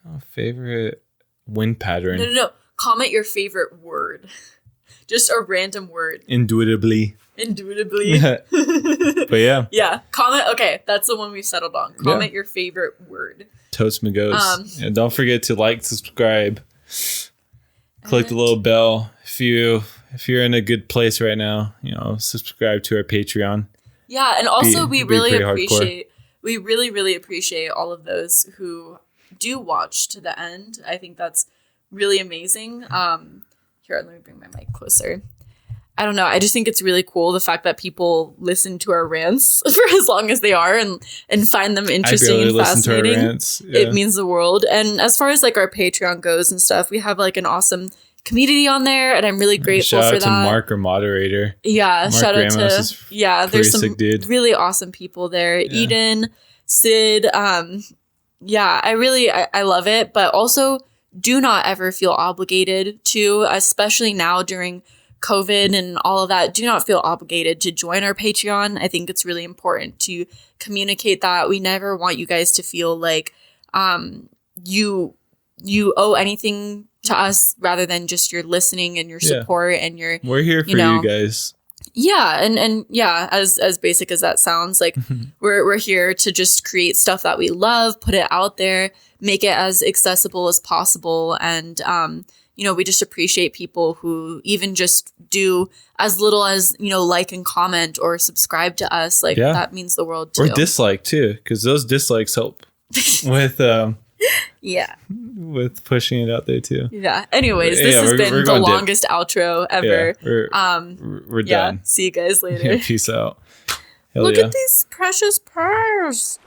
Oh, favorite wind pattern. No. Comment your favorite word. Just a random word. Indubitably. But yeah. Yeah. Comment. Okay. That's the one we've settled on. Comment your favorite word. Toast me goes. And don't forget to like, subscribe. Click the little bell if you're in a good place right now. Subscribe to our Patreon. Yeah, and also we really really appreciate all of those who do watch to the end. I think that's really amazing. Here, let me bring my mic closer. I don't know. I just think it's really cool the fact that people listen to our rants for as long as they are and find them interesting and fascinating. It means the world. And as far as like our Patreon goes and stuff, we have like an awesome community on there, and I'm really grateful for that. Shout out to Mark, our moderator. Yeah, Mark shout out Ramos to there's some really awesome people there. Yeah. Eden, Sid, I love it, but also do not ever feel obligated to, especially now during COVID and all of that, do not feel obligated to join our Patreon. I think it's really important to communicate that. We never want you guys to feel like you owe anything to us rather than just your listening and your support and your we're here for you guys. Yeah, and as basic as that sounds, like we're here to just create stuff that we love, put it out there, make it as accessible as possible, and we just appreciate people who even just do as little as like and comment or subscribe to us. Like that means the world too. Or dislike too, because those dislikes help with with pushing it out there too. Yeah. Anyways, this has been the longest outro ever. We're done. See you guys later. Peace out. Look at these precious pearls.